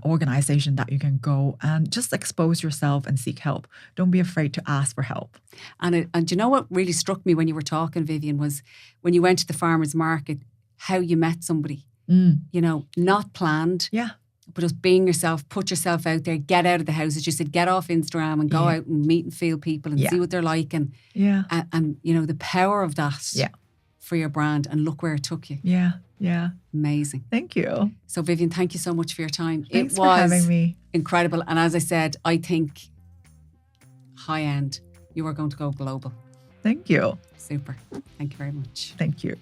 [SPEAKER 2] organizations that you can go and just expose yourself and seek help. Don't be afraid to ask for help.
[SPEAKER 1] And you know what really struck me when you were talking, Vivian, was when you went to the farmer's market, how you met somebody. You know, not planned.
[SPEAKER 2] Yeah.
[SPEAKER 1] But just being yourself, put yourself out there, get out of the house. As you said, get off Instagram and go out and meet and feel people and see what they're like. And you know, the power of that for your brand, and look where it took you.
[SPEAKER 2] Yeah. Yeah.
[SPEAKER 1] Amazing.
[SPEAKER 2] Thank you.
[SPEAKER 1] So Vivian, thank you so much for your time.
[SPEAKER 2] Thanks
[SPEAKER 1] it was
[SPEAKER 2] for having me.
[SPEAKER 1] Incredible. And as I said, I think high end, you are going to go global.
[SPEAKER 2] Thank you.
[SPEAKER 1] Super. Thank you very much.
[SPEAKER 2] Thank you.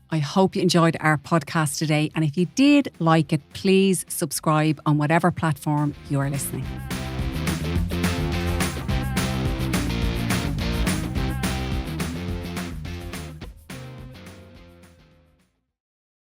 [SPEAKER 1] I hope you enjoyed our podcast today. And if you did like it, please subscribe on whatever platform you are listening.